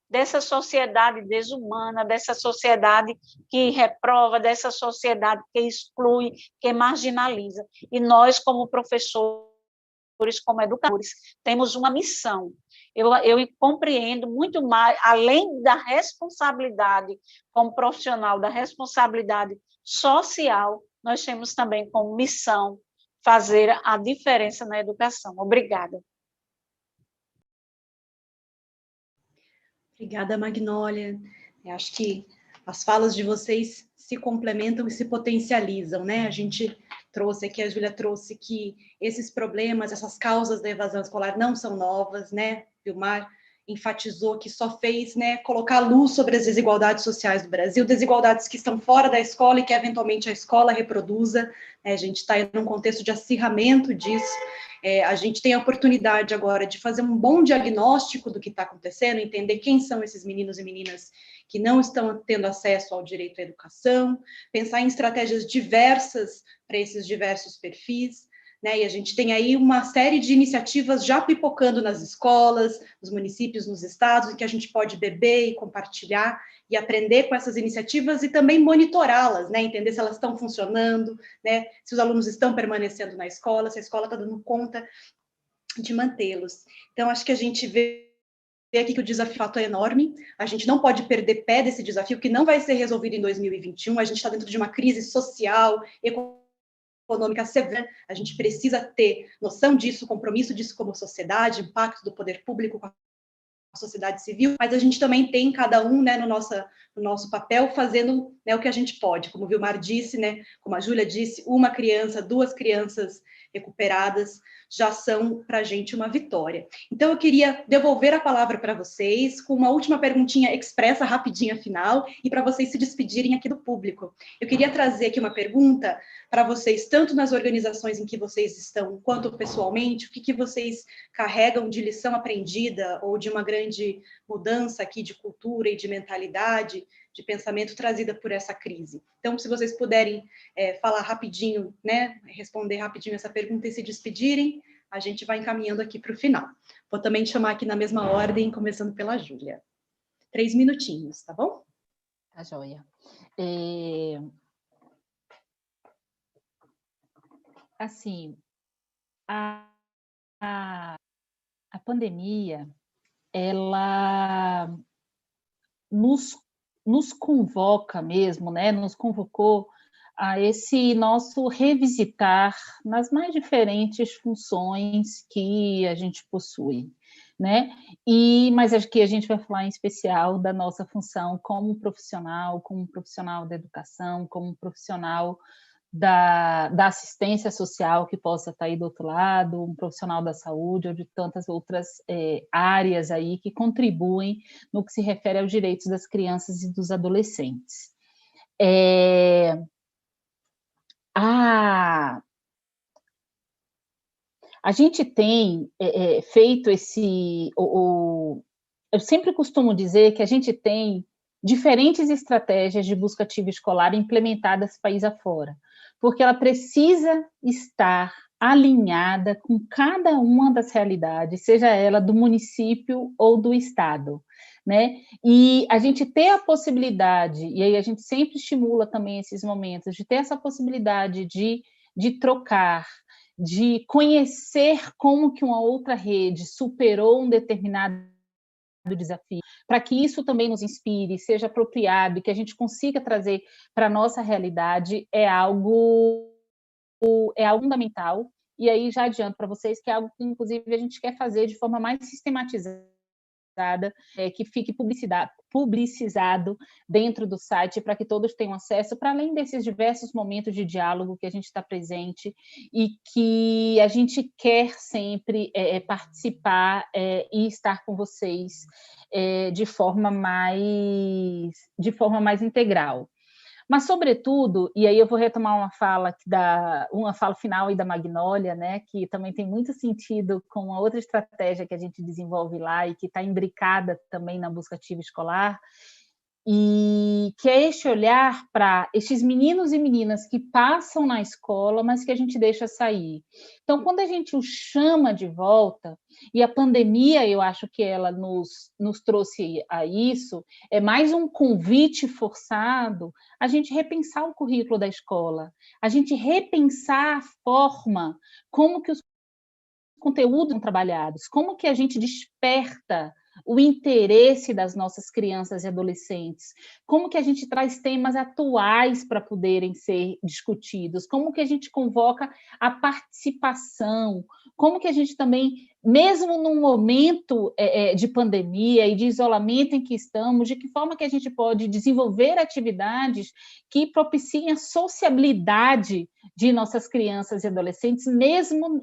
dessa sociedade desumana, dessa sociedade que reprova, dessa sociedade que exclui, que marginaliza. E nós, como professores, como educadores, temos uma missão. Eu compreendo muito mais, além da responsabilidade como profissional, da responsabilidade social, nós temos também como missão fazer a diferença na educação. Obrigada. Obrigada, Magnólia. Eu acho que as falas de vocês se complementam e se potencializam, né? A gente trouxe aqui, a Júlia trouxe que esses problemas, essas causas da evasão escolar não são novas, né? Vilmar enfatizou que só fez, né, colocar luz sobre as desigualdades sociais do Brasil, desigualdades que estão fora da escola e que eventualmente a escola reproduza. A gente está em um contexto de acirramento disso. A gente tem a oportunidade agora de fazer um bom diagnóstico do que está acontecendo, entender quem são esses meninos e meninas que não estão tendo acesso ao direito à educação, pensar em estratégias diversas para esses diversos perfis, né? E a gente tem aí uma série de iniciativas já pipocando nas escolas, nos municípios, nos estados, em que a gente pode beber e compartilhar e aprender com essas iniciativas e também monitorá-las, né? Entender se elas estão funcionando, né? Se os alunos estão permanecendo na escola, se a escola está dando conta de mantê-los. Então, acho que a gente vê aqui que o desafio é enorme, a gente não pode perder pé desse desafio, que não vai ser resolvido em 2021, a gente está dentro de uma crise social, econômica severa, a gente precisa ter noção disso, compromisso disso como sociedade, impacto do poder público com a sociedade civil, mas a gente também tem cada um, né, no nosso papel, fazendo, né, o que a gente pode, como o Vilmar disse, né, como a Júlia disse, uma criança, 2 crianças recuperadas já são para a gente uma vitória. Então, eu queria devolver a palavra para vocês com uma última perguntinha expressa, rapidinha, final, e para vocês se despedirem aqui do público. Eu queria trazer aqui uma pergunta para vocês, tanto nas organizações em que vocês estão, quanto pessoalmente, o que vocês carregam de lição aprendida ou de uma grande mudança aqui de cultura e de mentalidade, de pensamento trazida por essa crise. Então, se vocês puderem falar rapidinho, né, responder rapidinho essa pergunta e se despedirem, a gente vai encaminhando aqui para o final. Vou também chamar aqui na mesma ordem, começando pela Júlia. 3 minutinhos, tá bom? Tá joia. Assim, a pandemia, ela nos convoca mesmo, né? Nos convocou a esse nosso revisitar nas mais diferentes funções que a gente possui, né? Mas aqui a gente vai falar em especial da nossa função como profissional da educação, como profissional da assistência social que possa estar aí do outro lado, um profissional da saúde ou de tantas outras áreas aí que contribuem no que se refere aos direitos das crianças e dos adolescentes. A gente tem feito eu sempre costumo dizer que a gente tem diferentes estratégias de busca ativa escolar implementadas país afora, porque ela precisa estar alinhada com cada uma das realidades, seja ela do município ou do estado, né? E a gente ter a possibilidade, e aí a gente sempre estimula também esses momentos, de ter essa possibilidade de trocar, de conhecer como que uma outra rede superou um determinado desafio, para que isso também nos inspire, seja apropriado e que a gente consiga trazer para a nossa realidade, é algo fundamental. E aí já adianto para vocês que é algo que, inclusive, a gente quer fazer de forma mais sistematizada, que fique publicizado dentro do site para que todos tenham acesso, para além desses diversos momentos de diálogo que a gente está presente e que a gente quer sempre participar e estar com vocês de forma mais integral. Mas, sobretudo, e aí eu vou retomar uma fala final aí da Magnólia, né, que também tem muito sentido com a outra estratégia que a gente desenvolve lá e que está imbricada também na busca ativa escolar, e que é este olhar para estes meninos e meninas que passam na escola, mas que a gente deixa sair. Então, quando a gente os chama de volta, e a pandemia, eu acho que ela nos trouxe a isso, é mais um convite forçado a gente repensar o currículo da escola, a gente repensar a forma como que os conteúdos são trabalhados, como que a gente desperta o interesse das nossas crianças e adolescentes, como que a gente traz temas atuais para poderem ser discutidos, como que a gente convoca a participação, como que a gente também, mesmo num momento de pandemia e de isolamento em que estamos, de que forma que a gente pode desenvolver atividades que propiciem a sociabilidade de nossas crianças e adolescentes, mesmo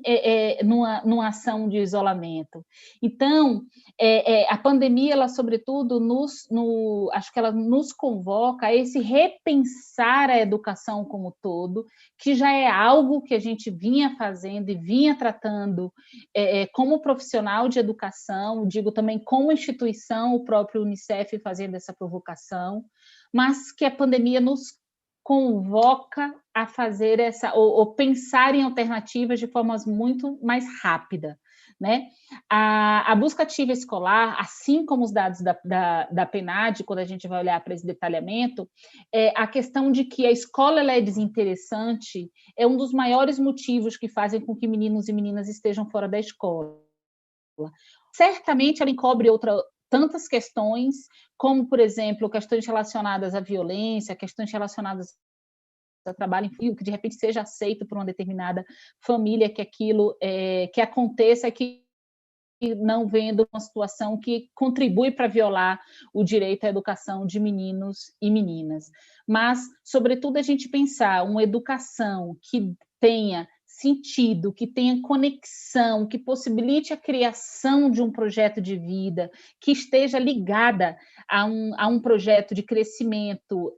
numa ação de isolamento. Então, a pandemia, ela, sobretudo, acho que ela nos convoca a esse repensar a educação como um todo, que já é algo que a gente vinha fazendo e vinha tratando como profissional de educação, digo também como instituição, o próprio Unicef fazendo essa provocação, mas que a pandemia nos convoca a fazer ou pensar em alternativas de formas muito mais rápida, né? A busca ativa escolar, assim como os dados da PNAD, quando a gente vai olhar para esse detalhamento, a questão de que a escola ela é desinteressante é um dos maiores motivos que fazem com que meninos e meninas estejam fora da escola. Certamente ela encobre tantas questões, como, por exemplo, questões relacionadas à violência, questões relacionadas a trabalho infantil, que de repente seja aceito por uma determinada família, que aquilo que aconteça, que não vendo uma situação que contribui para violar o direito à educação de meninos e meninas. Mas, sobretudo, a gente pensar uma educação que tenha sentido, que tenha conexão, que possibilite a criação de um projeto de vida, que esteja ligada a um projeto de crescimento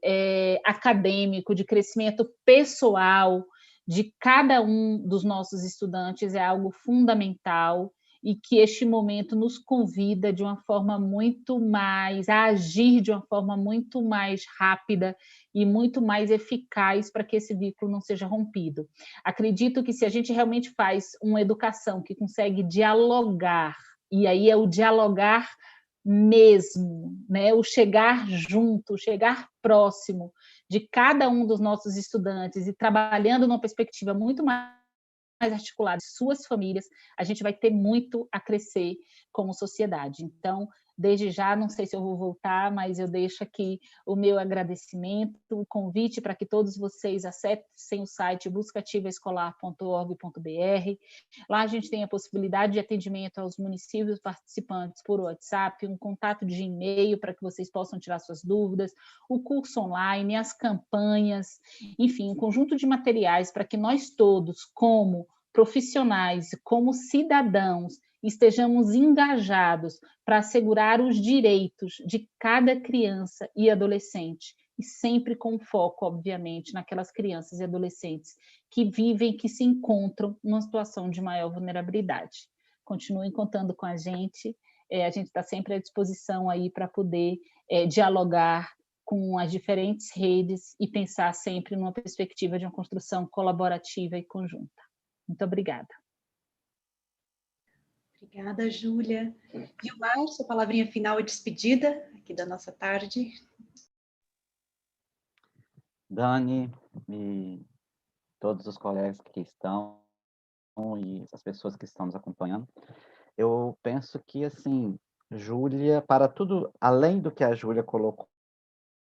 acadêmico, de crescimento pessoal de cada um dos nossos estudantes, é algo fundamental, e que este momento nos convida de uma forma muito mais, a agir de uma forma muito mais rápida e muito mais eficaz para que esse vínculo não seja rompido. Acredito que se a gente realmente faz uma educação que consegue dialogar, e aí é o dialogar mesmo, né? O chegar junto, o chegar próximo de cada um dos nossos estudantes e trabalhando numa perspectiva muito mais articulada de suas famílias, a gente vai ter muito a crescer como sociedade. Então, desde já, não sei se eu vou voltar, mas eu deixo aqui o meu agradecimento, o convite para que todos vocês acessem o site buscativaescolar.org.br. Lá a gente tem a possibilidade de atendimento aos municípios participantes por WhatsApp, um contato de e-mail para que vocês possam tirar suas dúvidas, o curso online, as campanhas, enfim, um conjunto de materiais para que nós todos, como profissionais, como cidadãos, estejamos engajados para assegurar os direitos de cada criança e adolescente, e sempre com foco, obviamente, naquelas crianças e adolescentes que vivem, que se encontram numa situação de maior vulnerabilidade. Continuem contando com a gente está sempre à disposição aí para poder dialogar com as diferentes redes e pensar sempre numa perspectiva de uma construção colaborativa e conjunta. Muito obrigada. Obrigada, Júlia. Vilmar, sua palavrinha final e despedida aqui da nossa tarde. Dani e todos os colegas que estão e as pessoas que estão nos acompanhando, eu penso que, assim, Júlia, para tudo, além do que a Júlia colocou,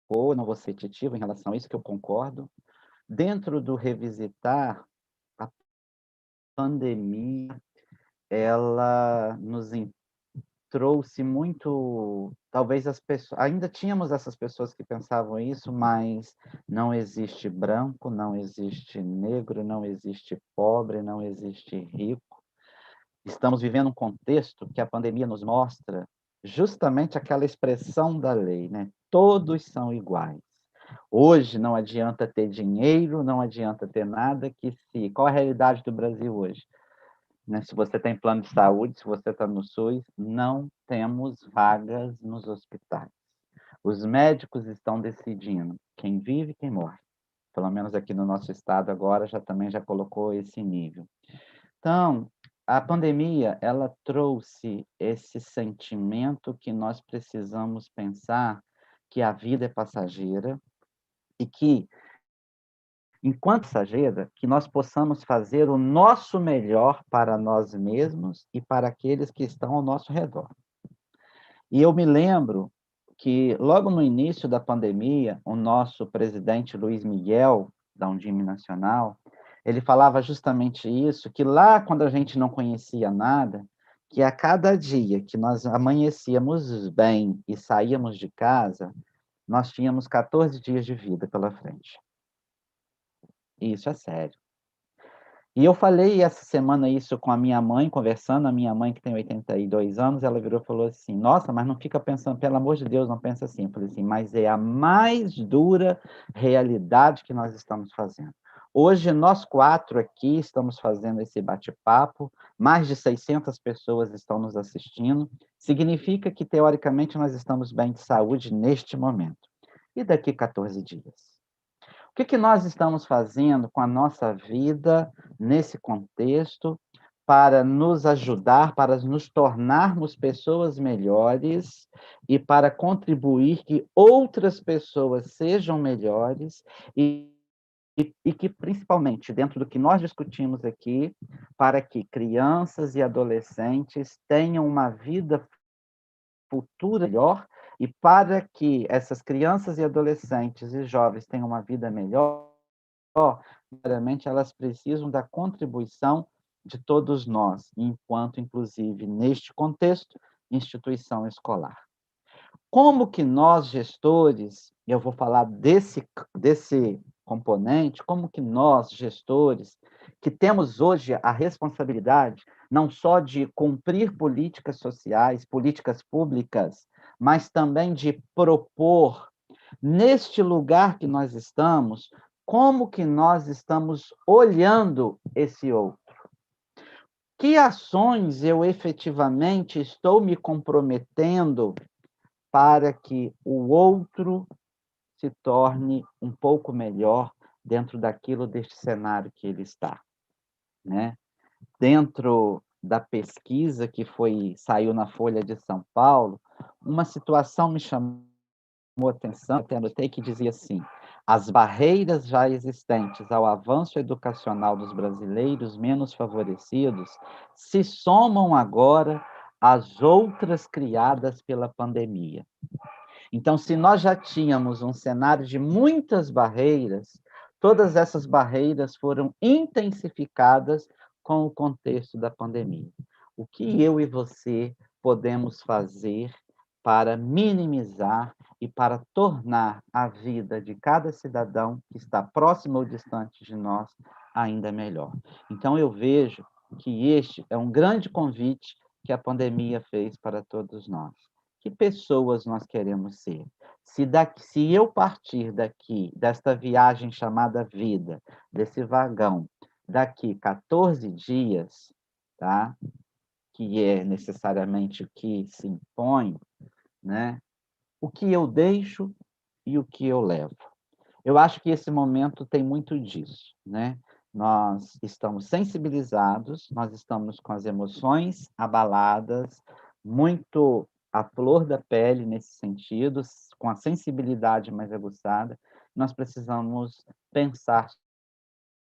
não vou ser repetitivo em relação a isso, que eu concordo, dentro do revisitar, a pandemia, ela nos trouxe muito, talvez as pessoas, ainda tínhamos essas pessoas que pensavam isso, mas não existe branco, não existe negro, não existe pobre, não existe rico. Estamos vivendo um contexto que a pandemia nos mostra justamente aquela expressão da lei, né? Todos são iguais. Hoje não adianta ter dinheiro, não adianta ter nada Qual é a realidade do Brasil hoje? Né? Se você tem plano de saúde, se você está no SUS, não temos vagas nos hospitais. Os médicos estão decidindo quem vive e quem morre. Pelo menos aqui no nosso estado agora também já colocou esse nível. Então, a pandemia, ela trouxe esse sentimento que nós precisamos pensar que a vida é passageira e que, enquanto passageira, que nós possamos fazer o nosso melhor para nós mesmos e para aqueles que estão ao nosso redor. E eu me lembro que, logo no início da pandemia, o nosso presidente Luiz Miguel, da Undime Nacional, ele falava justamente isso, que lá, quando a gente não conhecia nada, que a cada dia que nós amanhecíamos bem e saíamos de casa, nós tínhamos 14 dias de vida pela frente. E isso é sério. E eu falei essa semana isso com a minha mãe, conversando, a minha mãe que tem 82 anos, ela virou e falou assim, nossa, mas não fica pensando, pelo amor de Deus, não pensa assim. Eu falei assim, mas é a mais dura realidade que nós estamos fazendo. Hoje, nós 4 aqui estamos fazendo esse bate-papo, mais de 600 pessoas estão nos assistindo, significa que, teoricamente, nós estamos bem de saúde neste momento. E daqui 14 dias? O que nós estamos fazendo com a nossa vida nesse contexto para nos ajudar, para nos tornarmos pessoas melhores e para contribuir que outras pessoas sejam melhores e que, principalmente, dentro do que nós discutimos aqui, para que crianças e adolescentes tenham uma vida futura melhor e para que essas crianças e adolescentes e jovens tenham uma vida melhor, primeiramente, elas precisam da contribuição de todos nós, enquanto, inclusive, neste contexto, instituição escolar. Como que nós, gestores, e eu vou falar desse componente, como que nós, gestores, que temos hoje a responsabilidade não só de cumprir políticas sociais, políticas públicas, mas também de propor, neste lugar que nós estamos, como que nós estamos olhando esse outro? Que ações eu efetivamente estou me comprometendo para que o outro se torne um pouco melhor dentro deste cenário que ele está, né? Dentro da pesquisa que saiu na Folha de São Paulo, uma situação me chamou a atenção, até anotei, que dizia assim: as barreiras já existentes ao avanço educacional dos brasileiros menos favorecidos se somam agora às outras criadas pela pandemia. Então, se nós já tínhamos um cenário de muitas barreiras, todas essas barreiras foram intensificadas com o contexto da pandemia. O que eu e você podemos fazer para minimizar e para tornar a vida de cada cidadão que está próximo ou distante de nós ainda melhor? Então, eu vejo que este é um grande convite que a pandemia fez para todos nós. Que pessoas nós queremos ser? Se eu partir daqui, desta viagem chamada vida, desse vagão, daqui 14 dias, tá? Que é necessariamente o que se impõe, né? O que eu deixo e o que eu levo. Eu acho que esse momento tem muito disso, né? Nós estamos sensibilizados, nós estamos com as emoções abaladas, muito à flor da pele nesse sentido, com a sensibilidade mais aguçada. Nós precisamos pensar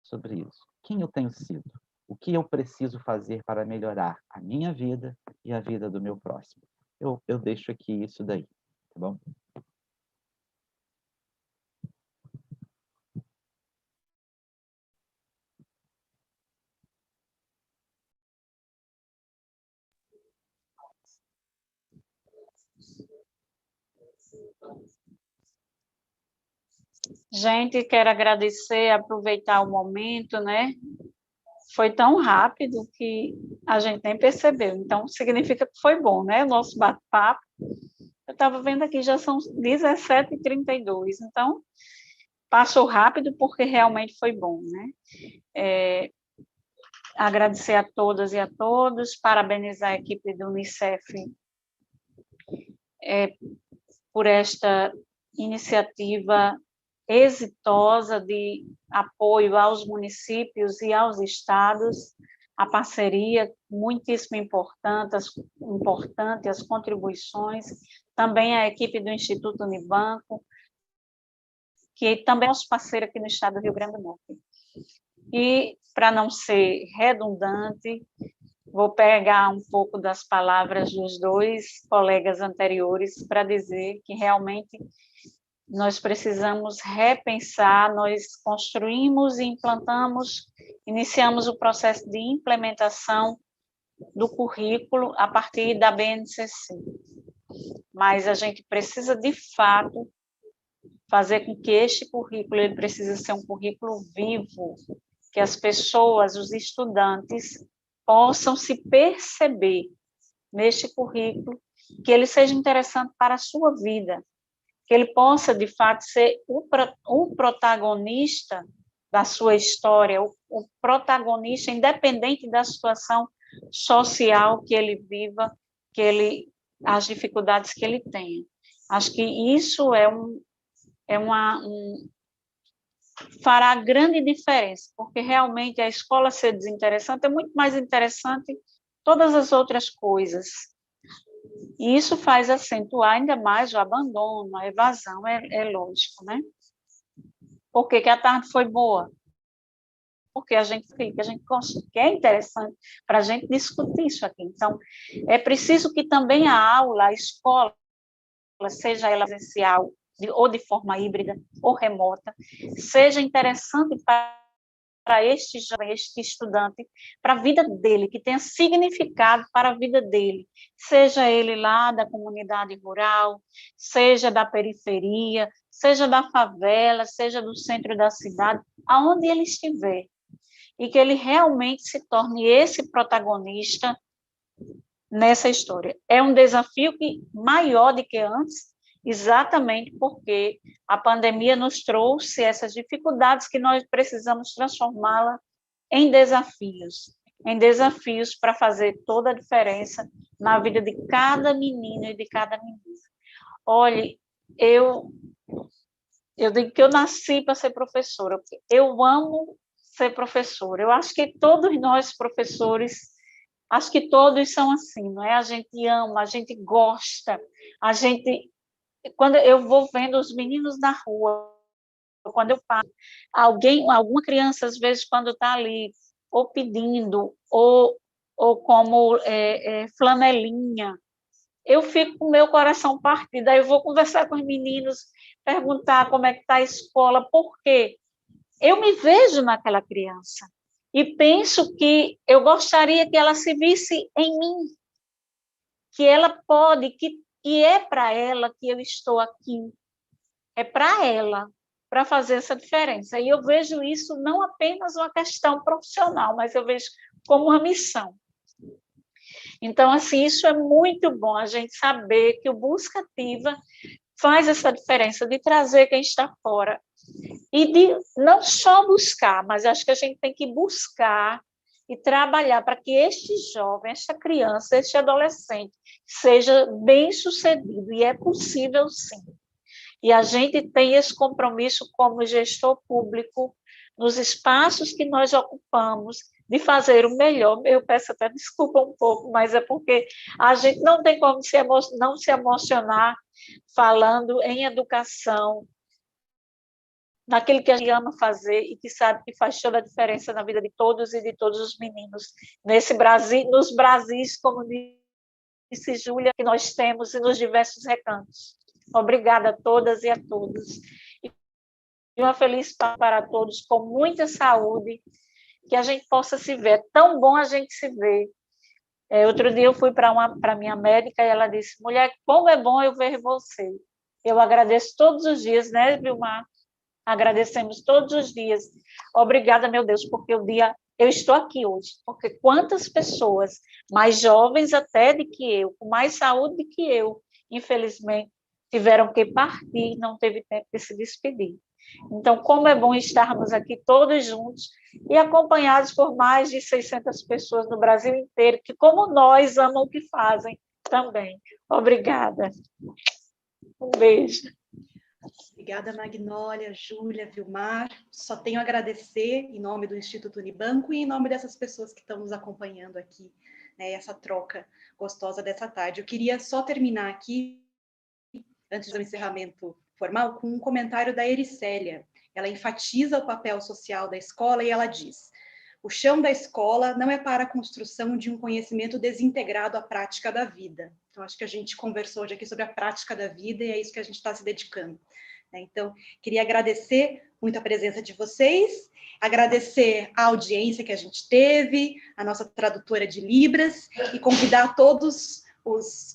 sobre isso. Quem eu tenho sido? O que eu preciso fazer para melhorar a minha vida e a vida do meu próximo? Eu deixo aqui isso daí, tá bom? Gente, quero agradecer, aproveitar o momento, né? Foi tão rápido que a gente nem percebeu. Então, significa que foi bom, né? O nosso bate-papo. Eu estava vendo aqui, já são 17h32. Então, passou rápido porque realmente foi bom, né? Agradecer a todas e a todos, parabenizar a equipe do Unicef por esta iniciativa exitosa de apoio aos municípios e aos estados, a parceria muitíssimo importante, as contribuições, também a equipe do Instituto Unibanco, que também é nosso parceiro aqui no estado do Rio Grande do Norte. E, para não ser redundante, vou pegar um pouco das palavras dos dois colegas anteriores para dizer que realmente nós precisamos repensar, nós construímos e implantamos, iniciamos o processo de implementação do currículo a partir da BNCC. Mas a gente precisa, de fato, fazer com que este currículo ele precisa ser um currículo vivo, que as pessoas, os estudantes, possam se perceber neste currículo, que ele seja interessante para a sua vida, que ele possa, de fato, ser o protagonista da sua história, o protagonista, independente da situação social que ele viva, as dificuldades que ele tenha. Acho que isso fará grande diferença, porque realmente a escola ser desinteressante é muito mais interessante todas as outras coisas. E isso faz acentuar ainda mais o abandono, a evasão, é lógico, né? Por que a tarde foi boa? Porque a gente gosta, que é interessante para a gente discutir isso aqui. Então, é preciso que também a aula, a escola, seja ela presencial, ou de forma híbrida, ou remota, seja interessante para para este jovem, este estudante, para a vida dele, que tenha significado para a vida dele, seja ele lá da comunidade rural, seja da periferia, seja da favela, seja do centro da cidade, aonde ele estiver, e que ele realmente se torne esse protagonista nessa história. É um desafio maior do que antes, exatamente porque a pandemia nos trouxe essas dificuldades que nós precisamos transformá-la em desafios para fazer toda a diferença na vida de cada menino e de cada menina. Olhe, eu digo que eu nasci para ser professora, porque eu amo ser professora. Eu acho que todos nós, professores, acho que todos são assim, não é? A gente ama, a gente gosta, a gente... Quando eu vou vendo os meninos na rua, quando eu passo, alguma criança, às vezes, quando está ali, ou pedindo, ou como flanelinha, eu fico com o meu coração partido. Aí eu vou conversar com os meninos, perguntar como é que está a escola, por quê? Eu me vejo naquela criança e penso que eu gostaria que ela se visse em mim, que ela pode, e é para ela que eu estou aqui, é para ela, para fazer essa diferença. E eu vejo isso não apenas uma questão profissional, mas eu vejo como uma missão. Então, assim, isso é muito bom, a gente saber que o Busca Ativa faz essa diferença de trazer quem está fora e de não só buscar, mas acho que a gente tem que buscar e trabalhar para que este jovem, esta criança, este adolescente seja bem-sucedido, e é possível sim. E a gente tem esse compromisso como gestor público, nos espaços que nós ocupamos, de fazer o melhor. Eu peço até desculpa um pouco, mas é porque a gente não tem como não se emocionar falando em educação, naquilo que a gente ama fazer e que sabe que faz toda a diferença na vida de todos e de todos os meninos, nesse Brasil, nos Brasis, como disse Júlia, que nós temos e nos diversos recantos. Obrigada a todas e a todos. E uma feliz para todos, com muita saúde, que a gente possa se ver. É tão bom a gente se ver. Outro dia eu fui para a minha médica e ela disse: mulher, como é bom eu ver você. Eu agradeço todos os dias, né, Vilmar? Agradecemos todos os dias. Obrigada, meu Deus, porque eu estou aqui hoje, porque quantas pessoas, mais jovens até do que eu, com mais saúde do que eu, infelizmente, tiveram que partir, não teve tempo de se despedir. Então, como é bom estarmos aqui todos juntos e acompanhados por mais de 600 pessoas no Brasil inteiro, que, como nós, amam o que fazem também. Obrigada. Um beijo. Obrigada, Magnólia, Júlia, Vilmar. Só tenho a agradecer em nome do Instituto Unibanco e em nome dessas pessoas que estão nos acompanhando aqui, né, essa troca gostosa dessa tarde. Eu queria só terminar aqui, antes do encerramento formal, com um comentário da Ericélia. Ela enfatiza o papel social da escola e ela diz: o chão da escola não é para a construção de um conhecimento desintegrado à prática da vida. Então, acho que a gente conversou hoje aqui sobre a prática da vida e é isso que a gente está se dedicando. Então, queria agradecer muito a presença de vocês, agradecer a audiência que a gente teve, a nossa tradutora de Libras, e convidar todos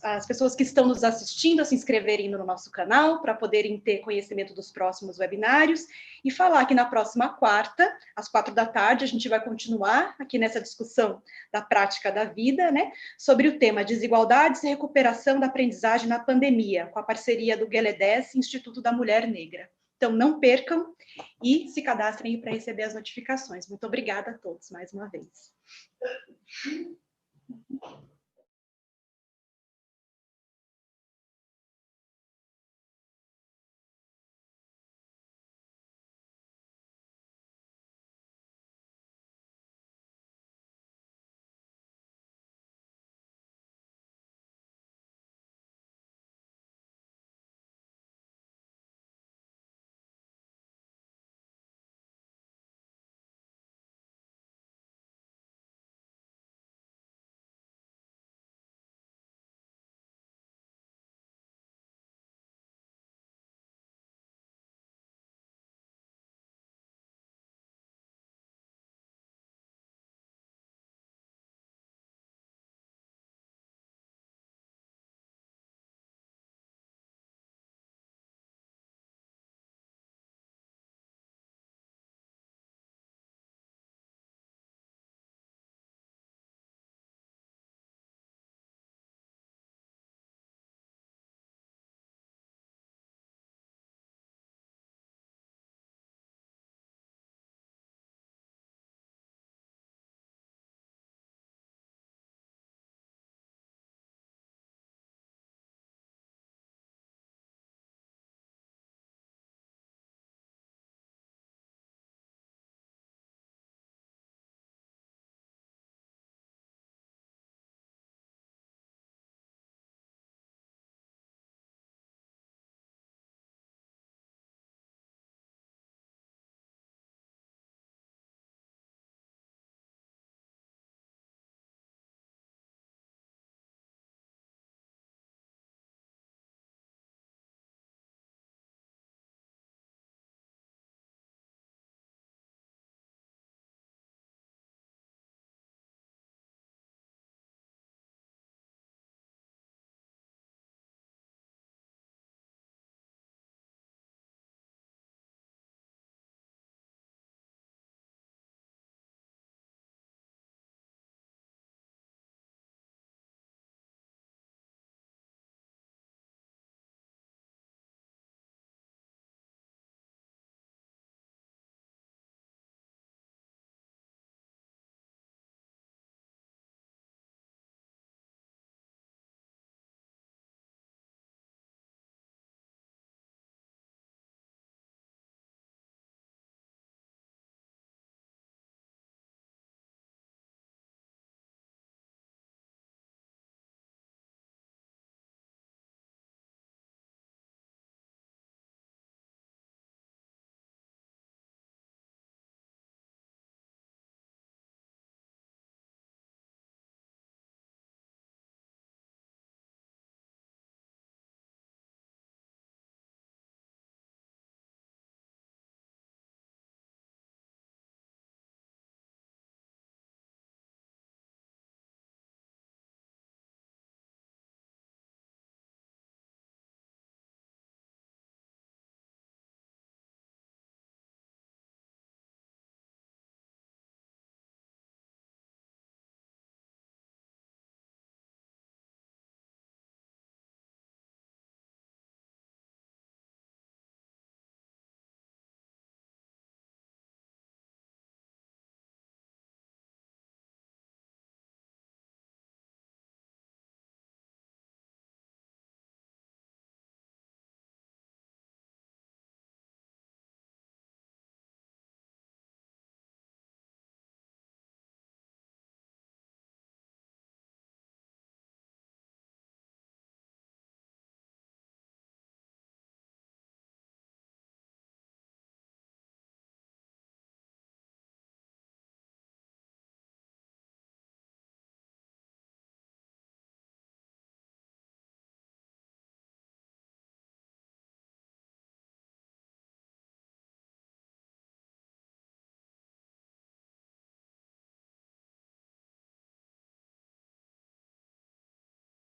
as pessoas que estão nos assistindo a se inscreverem no nosso canal para poderem ter conhecimento dos próximos webinários e falar que na próxima quarta, às 16h, a gente vai continuar aqui nessa discussão da prática da vida, né, sobre o tema desigualdades e recuperação da aprendizagem na pandemia, com a parceria do GELEDES e Instituto da Mulher Negra. Então, não percam e se cadastrem para receber as notificações. Muito obrigada a todos, mais uma vez.